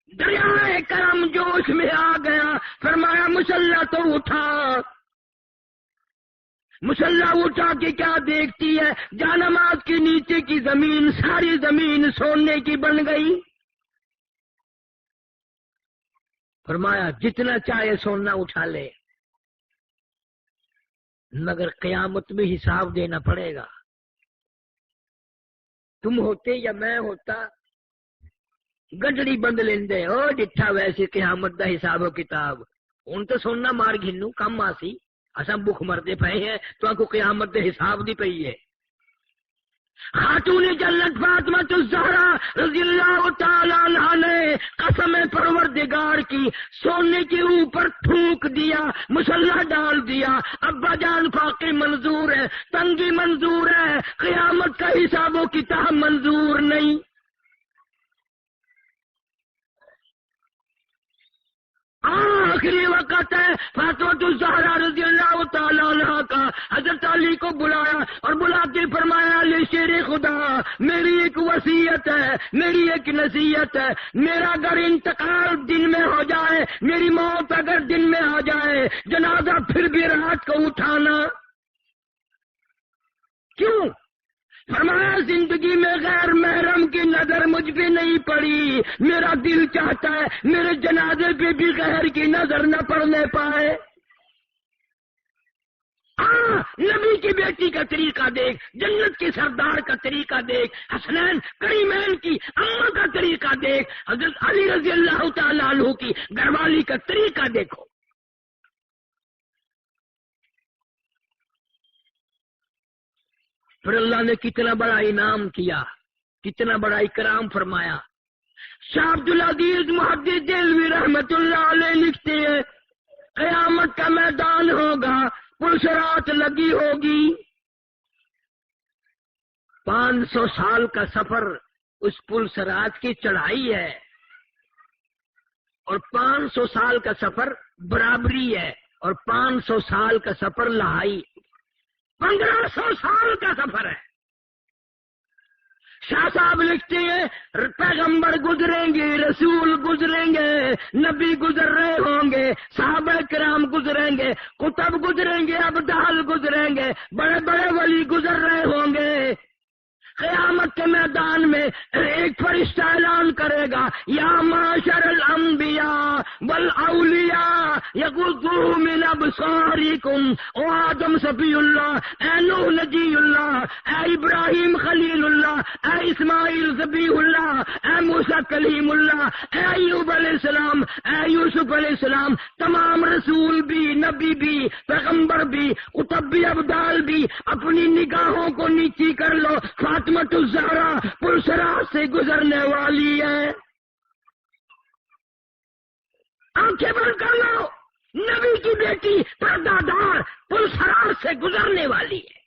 دریائے کرم جوش میں آ گیا، فرمایا مسلح تو اٹھا۔ مسلح اٹھا کے کیا دیکھتی ہے؟ جانماز کے نیچے کی زمین، ساری زمین سونے کی بن گئی۔ فرمایا جتنا چاہے سونا اٹھا لے، مگر قیامت میں حساب دینا پڑے گا۔ تم ہوتے یا میں ہوتا گڈڑی بند لیندے او ڈٹھا ویسے قیامت دا حساب و کتاب۔ ہن تو سونا مار گھنو کم آسی، اساں بھوک مردے پئے ہیں تو کو قیامت دے حساب دی پئی ہے۔ خاتون جنت فاطمہ الزہرا رضی اللہ تعالی عنہا نے قسم پروردگار کی سونے کے اوپر تھوک دیا، مسلح ڈال دیا۔ ابا جان فاقے منظور ہے، تنگی منظور ہے، قیامت کا حساب و کتاب منظور نہیں۔ آخری وقت ہے فاطمہ الزہرا رضی اللہ تعالیٰ عنہ کا، حضرت علی کو بلایا اور بلا کے فرمایا علی شیر خدا، میری ایک وصیت ہے، میری ایک نصیحت ہے، میرا اگر انتقال دن میں ہو جائے، میری موت اگر دن میں آ جائے، جنازہ پھر بھی رات کو اٹھانا۔ کیوں؟ فرمایا زندگی میں غیر محرم کی نظر مجھ پہ نہیں پڑی، میرا دل چاہتا ہے میرے جنازے پہ بھی غیر کی نظر نہ پڑنے پائے۔ نبی کی بیٹی کا طریقہ دیکھ، جنت کے سردار کا طریقہ دیکھ، حسنین کریمین کی اماں کا طریقہ دیکھ، حضرت علی رضی اللہ تعالیٰ عنہ کی گھر والی کا طریقہ دیکھو۔ پھر اللہ نے کتنا بڑا انعام کیا، کتنا بڑا اکرام فرمایا۔ شاہ عبدالعزیز محدث دہلوی رحمت اللہ علیہ لکھتے ہیں، قیامت کا میدان ہوگا، پلسرات لگی ہوگی، 500 سال کا سفر اس پلسرات کی چڑھائی ہے، اور 500 سال کا سفر برابری ہے، اور 500 سال کا سفر لہائی، 1500 سال کا سفر ہے۔ شاہ صاحب لکھتے ہیں پیغمبر گزریں گے، رسول گزریں گے، نبی گزر رہے ہوں گے، صحابہ کرام گزریں گے، قطب گزریں گے، ابدال گزریں گے، بڑے بڑے ولی گزر رہے ہوں گے۔ قیامت کے میدان میں ایک فرشتہ اعلان کرے گا، یا معاشر الانبیاء والاولیاء یغضوا من ابصارکم، او آدم صفی اللہ، اے نوح نجی اللہ، اے ابراہیم خلیل اللہ، اے اسماعیل ذبیح اللہ، اے موسیٰ کلیم اللہ، اے ایوب علیہ السلام، اے یوسف علیہ السلام، تمام رسول بھی، نبی بھی، پیغمبر بھی، قطب بھی، ابدال بھی، اپنی نگاہوں کو نیچی کر لو، فاطمہ الزہرا پلسرات سے گزرنے والی ہے۔ آنکھیں بند کر لو، نبی کی بیٹی پردہ دار پلسرات سے گزرنے والی ہے۔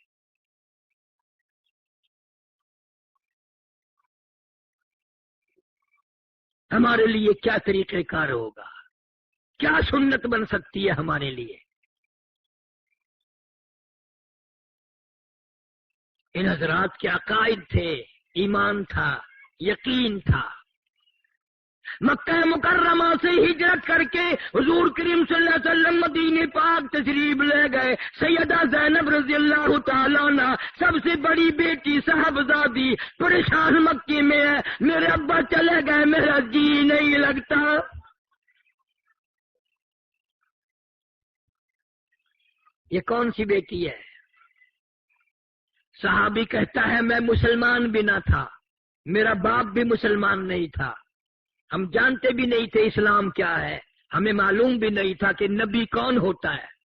ہمارے لیے کیا طریقہ کار ہوگا، کیا سنت بن سکتی ہے ہمارے لیے؟ ان حضرات کے عقائد تھے، ایمان تھا، یقین تھا۔ مکہ مکرمہ سے ہجرت کر کے حضور کریم صلی اللہ علیہ وسلم مدینے پاک تشریف لے گئے۔ سیدہ زینب رضی اللہ تعالیٰ عنہ سب سے بڑی بیٹی صاحبزادی پریشان مکے میں ہے، میرے ابا چلے گئے، میرا جی نہیں لگتا۔ یہ کون سی بیٹی ہے؟ صحابی کہتا ہے میں مسلمان بھی نہ تھا، میرا باپ بھی مسلمان نہیں تھا، ہم جانتے بھی نہیں تھے اسلام کیا ہے، ہمیں معلوم بھی نہیں تھا کہ نبی کون ہوتا ہے۔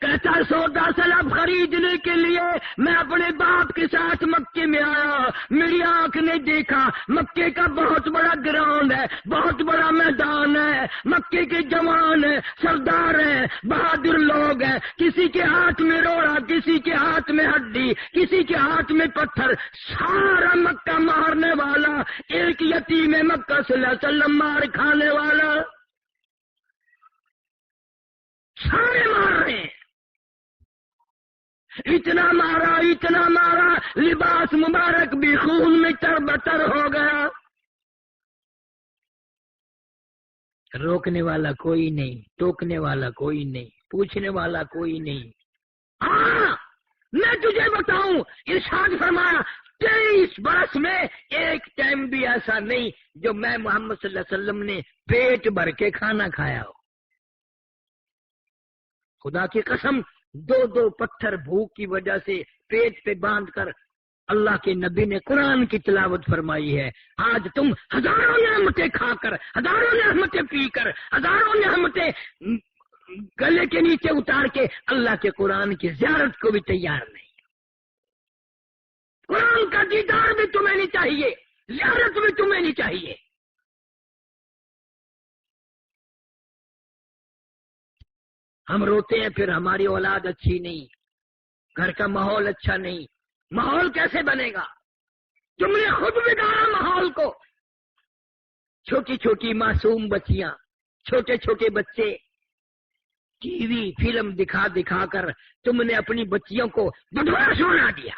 کہتا ہے سودا سلب خریدنے کے لیے میں اپنے باپ کے ساتھ مکے میں آیا، میری آنکھ نے دیکھا مکے کا بہت بڑا گراؤنڈ ہے، بہت بڑا میدان ہے، مکے کے جوان ہیں، سردار ہیں، بہادر لوگ ہیں، کسی کے ہاتھ میں روڑا، کسی کے ہاتھ میں ہڈی، کسی کے ہاتھ میں پتھر، سارا مکہ مارنے والا ایک یتیم مکہ صلی اللہ علیہ وسلم مار کھانے والا، سارے مار رہے ہیں۔ اتنا مارا لباس مبارک بھی خون میں تربتر ہو گیا۔ روکنے والا کوئی نہیں، ٹوکنے والا کوئی نہیں، پوچھنے والا کوئی نہیں۔ ہاں میں تجھے بتاؤں، ارشاد فرمایا 23 برس میں ایک ٹائم بھی ایسا نہیں جو میں محمد صلی اللہ علیہ وسلم نے پیٹ بھر کے کھانا کھایا ہو۔ خدا کی قسم 2 پتھر بھوک کی وجہ سے پیٹ پہ باندھ کر اللہ کے نبی نے قرآن کی تلاوت فرمائی ہے۔ آج تم ہزاروں نعمتیں کھا کر، ہزاروں نعمتیں پی کر، ہزاروں نعمتیں گلے کے نیچے اتار کے اللہ کے قرآن کی زیارت کو بھی تیار نہیں۔ قرآن کا دیدار بھی تمہیں نہیں چاہیے، زیارت بھی تمہیں نہیں چاہیے۔ ہم روتے ہیں پھر ہماری اولاد اچھی نہیں، گھر کا ماحول اچھا نہیں۔ ماحول کیسے بنے گا؟ تم نے خود بگاڑا ماحول کو۔ چھوٹی چھوٹی معصوم بچیاں چھوٹے چھوٹے بچے ٹی وی فلم دکھا دکھا کر تم نے اپنی بچیوں کو بدھوا سنا دیا.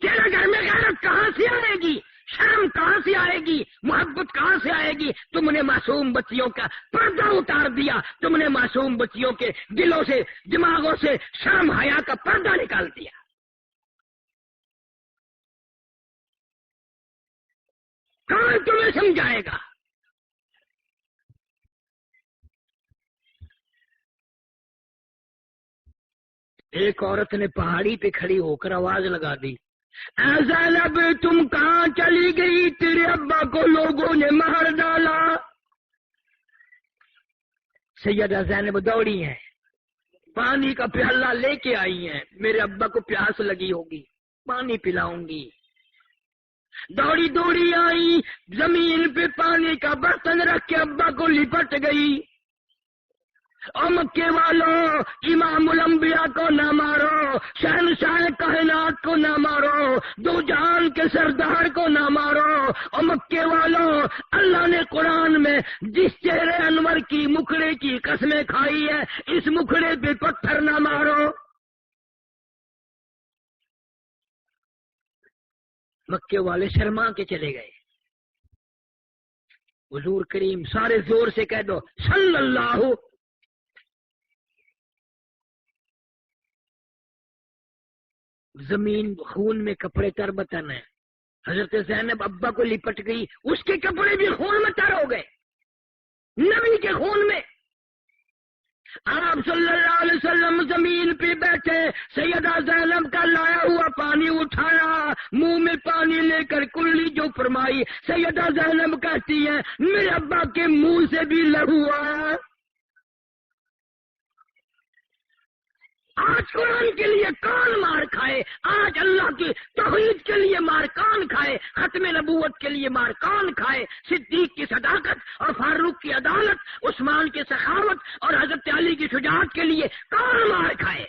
تیرے گھر میں غیرت کہاں سے آئے گی؟ شرم کہاں سے آئے گی؟ محبت کہاں سے آئے گی؟ تم نے معصوم بچیوں کا پردہ اتار دیا. تم نے معصوم بچیوں کے دلوں سے دماغوں سے شرم حیا کا پردہ نکال دیا. کون تمہیں سمجھائے گا؟ ایک عورت نے پہاڑی پہ کھڑی ہو کر آواز لگا دی، اے زینب تم کہاں چلی گئی؟ تیرے ابا کو لوگوں نے مار ڈالا. سیدہ زینب دوڑی ہیں، پانی کا پیالہ لے کے آئی ہیں. میرے ابا کو پیاس لگی ہوگی، پانی پلاؤں گی. دوڑی دوڑی آئی، زمین پہ پانی کا برتن رکھ کے ابا کو لپٹ گئی. اور مکے والوں، امام الانبیاء کو نہ مارو، شہنشاہ کائنات کو نہ مارو، دو جہان کے سردار کو نہ مارو. اور مکے والوں، اللہ نے قرآن میں جس چہرے انور کی مکھڑے کی قسمیں کھائی ہے، اس مکھڑے پہ پتھر نہ مارو. مکے والے شرما کے چلے گئے. حضور کریم سارے زور سے کہہ دو صلی اللہ. زمین خون میں کپڑے تر بتن ہے. حضرت زینب ابا کو لپٹ گئی، اس کے کپڑے بھی خون میں تر ہو گئے، نبی کے خون میں. آپ صلی اللہ علیہ وسلم زمین پہ بیٹھے، سیدہ زینب کا لایا ہوا پانی اٹھایا، منہ میں پانی لے کر کلی جو فرمائی. سیدہ زینب کہتی ہے میرے ابا کے منہ سے بھی لہو آیا. آج قرآن کے لیے کون مار کھائے؟ آج اللہ کی توحید کے لیے مار کون کھائے؟ ختم نبوت کے لیے مار کون کھائے؟ صدیق کی صداقت اور فاروق کی عدالت، عثمان کی سخاوت اور حضرت علی کی شجاعت کے لیے کون مار کھائے؟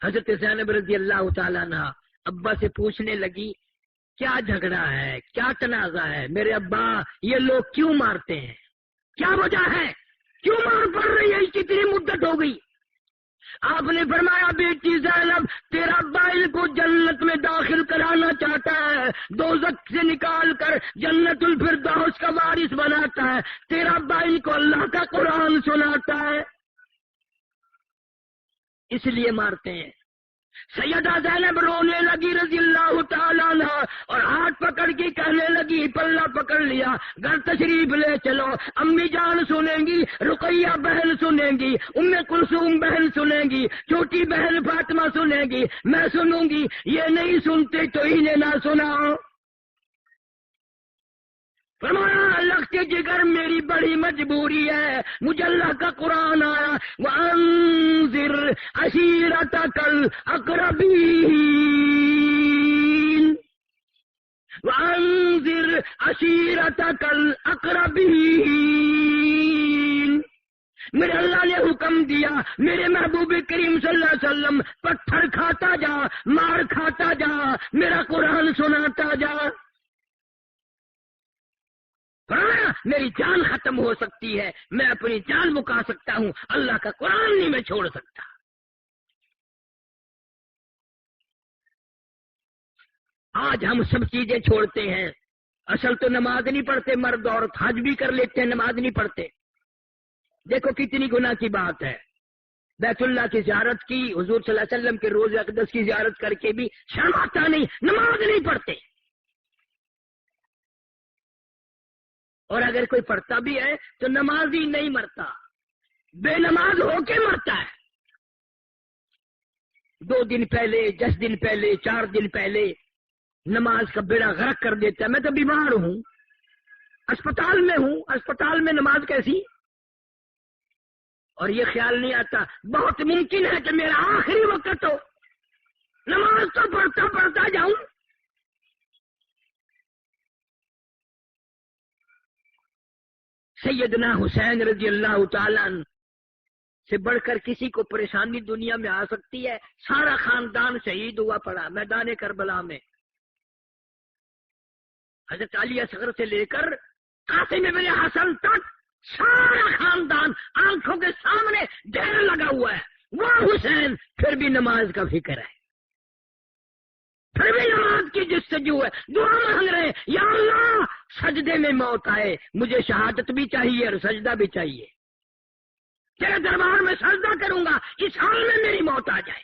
حضرت زینب رضی اللہ تعالیٰ عنہ ابا سے پوچھنے لگی کیا جھگڑا ہے، کیا تنازع ہے؟ میرے ابا یہ لوگ کیوں مارتے ہیں؟ کیا وجہ ہے؟ کیوں مار پڑ رہی ہے؟ کتنی مدت ہو گئی؟ آپ نے فرمایا بیٹی زینب تیرا ابا ان کو جنت میں داخل کرانا چاہتا ہے، دوزخ سے نکال کر جنت الفردوس کا وارث بناتا ہے. تیرا ابا ان کو اللہ کا قرآن سناتا ہے، اس لیے مارتے ہیں. سیدہ زینب رونے لگی رضی اللہ تعالیٰ عنہ اور ہاتھ پکڑ کے کہنے لگی، پلہ پکڑ لیا، گھر تشریف لے چلو. امی جان سنیں گی، رقیہ بہن سنیں گی، ام کلثوم بہن سنیں گی، چھوٹی بہن فاطمہ سنیں گی، میں سنوں گی. یہ نہیں سنتے تو انہیں نہ سناؤ. فرمایا لگتے جگر میری بڑی مجبوری ہے، مجھے اللہ کا قرآن آیا وَأَنذِرْ عَشِيرَتَكَ الْأَقْرَبِينَ وَأَنذِرْ عَشِيرَتَكَ الْأَقْرَبِينَ. میرے اللہ نے حکم دیا میرے محبوب کریم صلی اللہ علیہ وسلم پتھر کھاتا جا، مار کھاتا جا، میرا قرآن سناتا جا. میری جان ختم ہو سکتی ہے، میں اپنی جان مکا سکتا ہوں، اللہ کا قرآن نہیں میں چھوڑ سکتا. آج ہم سب چیزیں چھوڑتے ہیں. اصل تو نماز نہیں پڑھتے، مرد عورت حج بھی کر لیتے ہیں، نماز نہیں پڑھتے. دیکھو کتنی گناہ کی بات ہے. بیت اللہ کی زیارت کی، حضور صلی اللہ علیہ وسلم کے روضہ اقدس کی زیارت کر کے بھی شرم آتا نہیں، نماز نہیں پڑھتے. اور اگر کوئی پڑھتا بھی ہے تو نمازی نہیں مرتا، بے نماز ہو کے مرتا ہے. 2 دن پہلے، 10 دن پہلے، 4 دن پہلے نماز کا بیڑا غرق کر دیتا ہے. میں تو بیمار ہوں، اسپتال میں ہوں، اسپتال میں نماز کیسی؟ اور یہ خیال نہیں آتا بہت ممکن ہے کہ میرا آخری وقت ہو، نماز تو پڑھتا پڑھتا جاؤں. سیدنا حسین رضی اللہ تعالیٰ عنہ سے بڑھ کر کسی کو پریشانی دنیا میں آ سکتی ہے؟ سارا خاندان شہید ہوا پڑا میدان کربلا میں. حضرت علی اصغر سے لے کر قاسم ابن حسن تک سارا خاندان آنکھوں کے سامنے ڈھیر لگا ہوا ہے۔ وہ حسین پھر بھی نماز کا فکر ہے، پھر بھی نماز کی جستجو ہے، دعا مانگ رہے ہیں یا اللہ سجدے میں موت آئے، مجھے شہادت بھی چاہیے اور سجدہ بھی چاہیے، تیرے دربار میں سجدہ کروں گا، اس حال میں میری موت آ جائے۔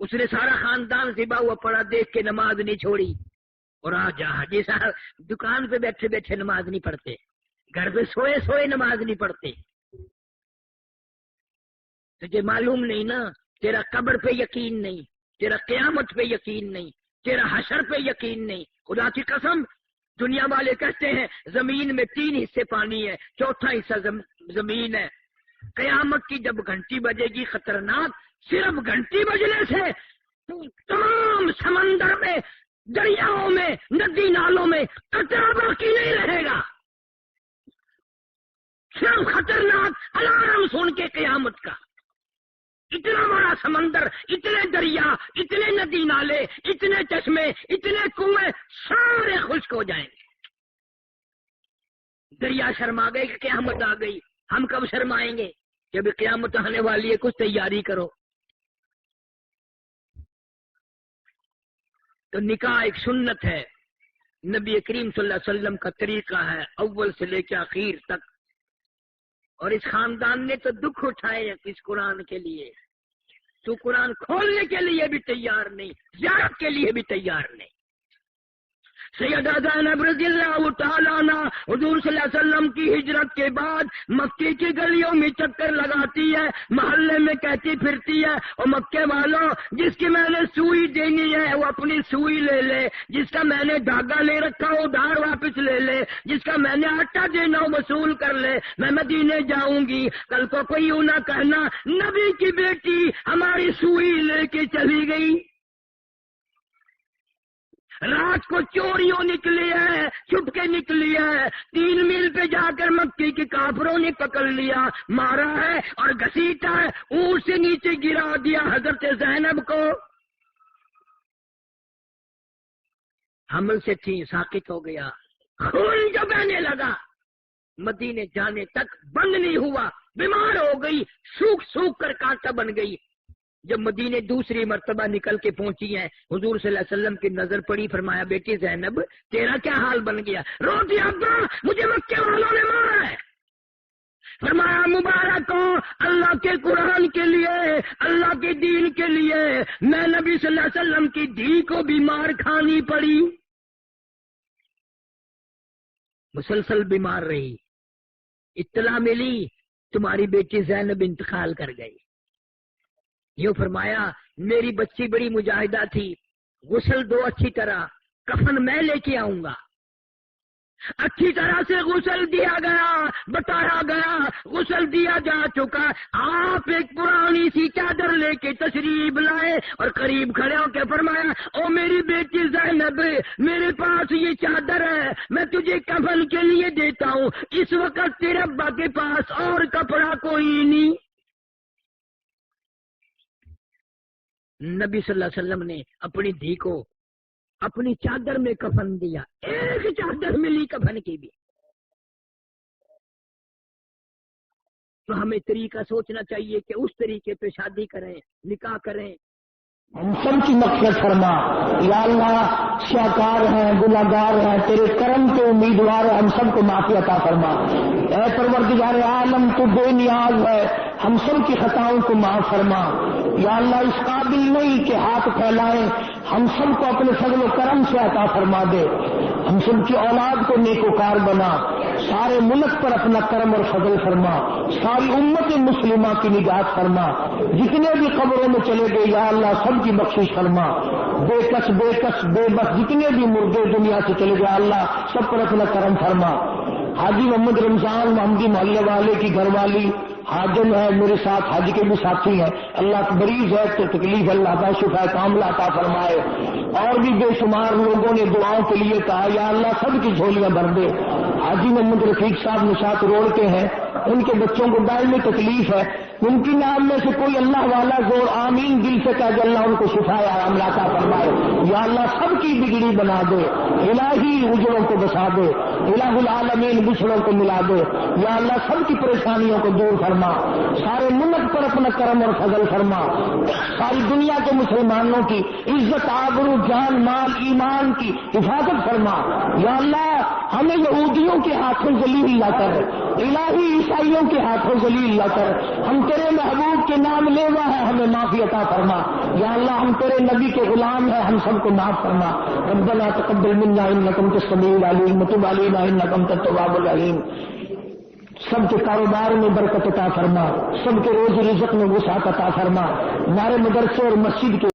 اس نے سارا خاندان ذبح ہوا پڑا دیکھ کے نماز نہیں چھوڑی، اور جا حاجی صاحب دکان پہ بیٹھے بیٹھے نماز نہیں پڑھتے، گھر پہ سوئے سوئے نماز نہیں پڑھتے، تجھے معلوم نہیں نا، تیرا قبر پہ یقین نہیں، تیرا قیامت پہ یقین نہیں، تیرا حشر پہ یقین نہیں۔ خدا کی قسم دنیا والے کہتے ہیں زمین میں 3 حصے پانی ہے، چوتھا حصہ زمین ہے۔ قیامت کی جب گھنٹی بجے گی خطرناک، صرف گھنٹی بجنے سے تمام سمندر میں، دریاؤں میں، ندی نالوں میں قطرہ باقی نہیں رہے گا، صرف خطرناک الارم سن کے قیامت کا۔ اتنا بڑا سمندر، اتنے دریا، اتنے ندی نالے، اتنے چشمے، اتنے کنویں سارے خشک ہو جائیں گے۔ دریا شرما گئے کہ قیامت آ گئی، ہم کب شرمائیں گے؟ جب قیامت آنے والی ہے کچھ تیاری کرو۔ تو نکاح ایک سنت ہے، نبی کریم صلی اللہ علیہ وسلم کا طریقہ ہے اول سے لے کے آخر تک، اور اس خاندان نے تو دکھ اٹھائے اس قرآن کے لیے، تو قرآن کھولنے کے لیے بھی تیار نہیں، زیارت کے لیے بھی تیار نہیں۔ سیدہ زینب رضی اللہ تعالیٰ عنہ حضور صلی اللہ علیہ وسلم کی ہجرت کے بعد مکے کی گلیوں میں چکر لگاتی ہے، محلے میں کہتی پھرتی ہے، اور مکے والوں جس کی میں نے سوئی دینی ہے وہ اپنی سوئی لے لے، جس کا میں نے دھاگا لے رکھا وہ ادھار واپس لے لے، جس کا میں نے آٹا دینا وصول کر لے، میں مدینے جاؤں گی۔ کل کو کوئی یوں نہ کہنا نبی کی بیٹی ہماری سوئی لے کے چلی گئی۔ رات کو چوریوں نکلی ہے، چھپ کے نکلی ہے، 3 میل پہ جا کر مکے کے کافروں نے پکڑ لیا، مارا ہے اور گھسیٹا ہے، اونٹ سے نیچے گرا دیا حضرت زینب کو۔ حمل سے تھی ساقط ہو گیا، خون جو بہنے لگا، مدینے جانے تک بند نہیں ہوا، بیمار ہو گئی، سوکھ سوکھ کر کانٹا بن گئی۔ جب مدینے دوسری مرتبہ نکل کے پہنچی ہیں، حضور صلی اللہ علیہ وسلم کی نظر پڑی، فرمایا بیٹی زینب تیرا کیا حال بن گیا؟ روتی ابا مجھے مکے والوں نے مارا ہے۔ فرمایا مبارک ہو اللہ کے قرآن کے لیے، اللہ کے دین کے لیے، میں نبی صلی اللہ علیہ وسلم کی دھی کو بھی مار کھانی پڑی، مسلسل بیمار رہی، اطلاع ملی تمہاری بیٹی زینب انتقال کر گئی۔ یوں فرمایا میری بچی بڑی مجاہدہ تھی، غسل دو اچھی طرح، کفن میں لے کے آؤں گا۔ اچھی طرح سے غسل دیا گیا، بتایا گیا، غسل دیا جا چکا۔ آپ ایک پرانی سی چادر لے کے تشریف لائے اور قریب کھڑے ہو کے فرمایا او میری بیٹی زینب میرے پاس یہ چادر ہے، میں تجھے کفن کے لیے دیتا ہوں، اس وقت تیرے ابا کے پاس اور کپڑا کوئی نہیں۔ نبی صلی اللہ علیہ وسلم نے اپنی دھی کو اپنی چادر میں کفن دیا، ایک چادر ملی کفن کی بھی۔ تو ہمیں طریقہ سوچنا چاہیے کہ اس طریقے پہ شادی کریں، نکاح کریں۔ ہم سب کی مغفرت فرما یا اللہ، سیاکار ہیں، گناہگار ہیں، تیرے کرم کے امیدوار ہیں، ہم سب کو معافی عطا فرما۔ اے پروردگار عالم تو بے نیاز ہے، ہم سب کی خطاؤں کو معاف فرما یا اللہ۔ اس قابل نہیں کہ ہاتھ پھیلائیں، ہم سب کو اپنے فضل و کرم سے عطا فرما دے، ہم سب کی اولاد کو نیکوکار بنا، سارے ملک پر اپنا کرم اور فضل فرما، ساری امت مسلمہ کی نجات فرما، جتنے بھی قبروں میں چلے گئے یا اللہ سب کی بخشش فرما، بے کس بے بس جتنے بھی مردے دنیا سے چلے گئے اللہ سب پر اپنا کرم فرما۔ حاجی محمد رمضان محمدی محلے والے کی گھر والی حاجم ہے، میرے ساتھ حج کے بھی ساتھی ہیں، اللہ مریض ہے تو تکلیف اللہ کا شفا کاملہ عطا فرمائے۔ اور بھی بے شمار لوگوں نے دعاؤں کے لیے کہا یا اللہ سب کی جھولیاں بھر دے۔ حاجی محمد رفیق صاحب نشاط روڈ کے ہیں، ان کے بچوں کو دائمی تکلیف ہے، ممکن ہے ہم میں سے کوئی اللہ والا زور آمین دل سے کہہ دے اللہ ان کو شفائے عام عطا فرمائے. یا اللہ سب کی بگڑی بنا دے, الہی اجڑوں کو بسا دے, الہ العالمین بچھڑوں کو ملا دے. یا اللہ سب کی پریشانیوں کو دور فرما, سارے ملک پر اپنا کرم اور فضل فرما, ساری دنیا کے مسلمانوں کی عزت آبرو جان مال ایمان کی حفاظت فرما. یا اللہ ہمیں یہودیوں کے ہاتھوں ذلیل نہ کر, الہی عیسائیوں کے ہاتھوں ذلیل نہ کر. ہم تیرے محبوب کے نام لیوا ہے, ہمیں معافی عطا فرما. یا اللہ ہم تیرے نبی کے غلام ہیں, ہم سب کو معاف فرما. ربنا تقبل منا انک انت السمیع العلیم وتب علینا انک انت التواب الرحیم. سب کے کاروبار میں برکت عطا فرما, سب کے روزی رزق میں وسعت عطا فرما. ہمارے مدرسے اور مسجد کے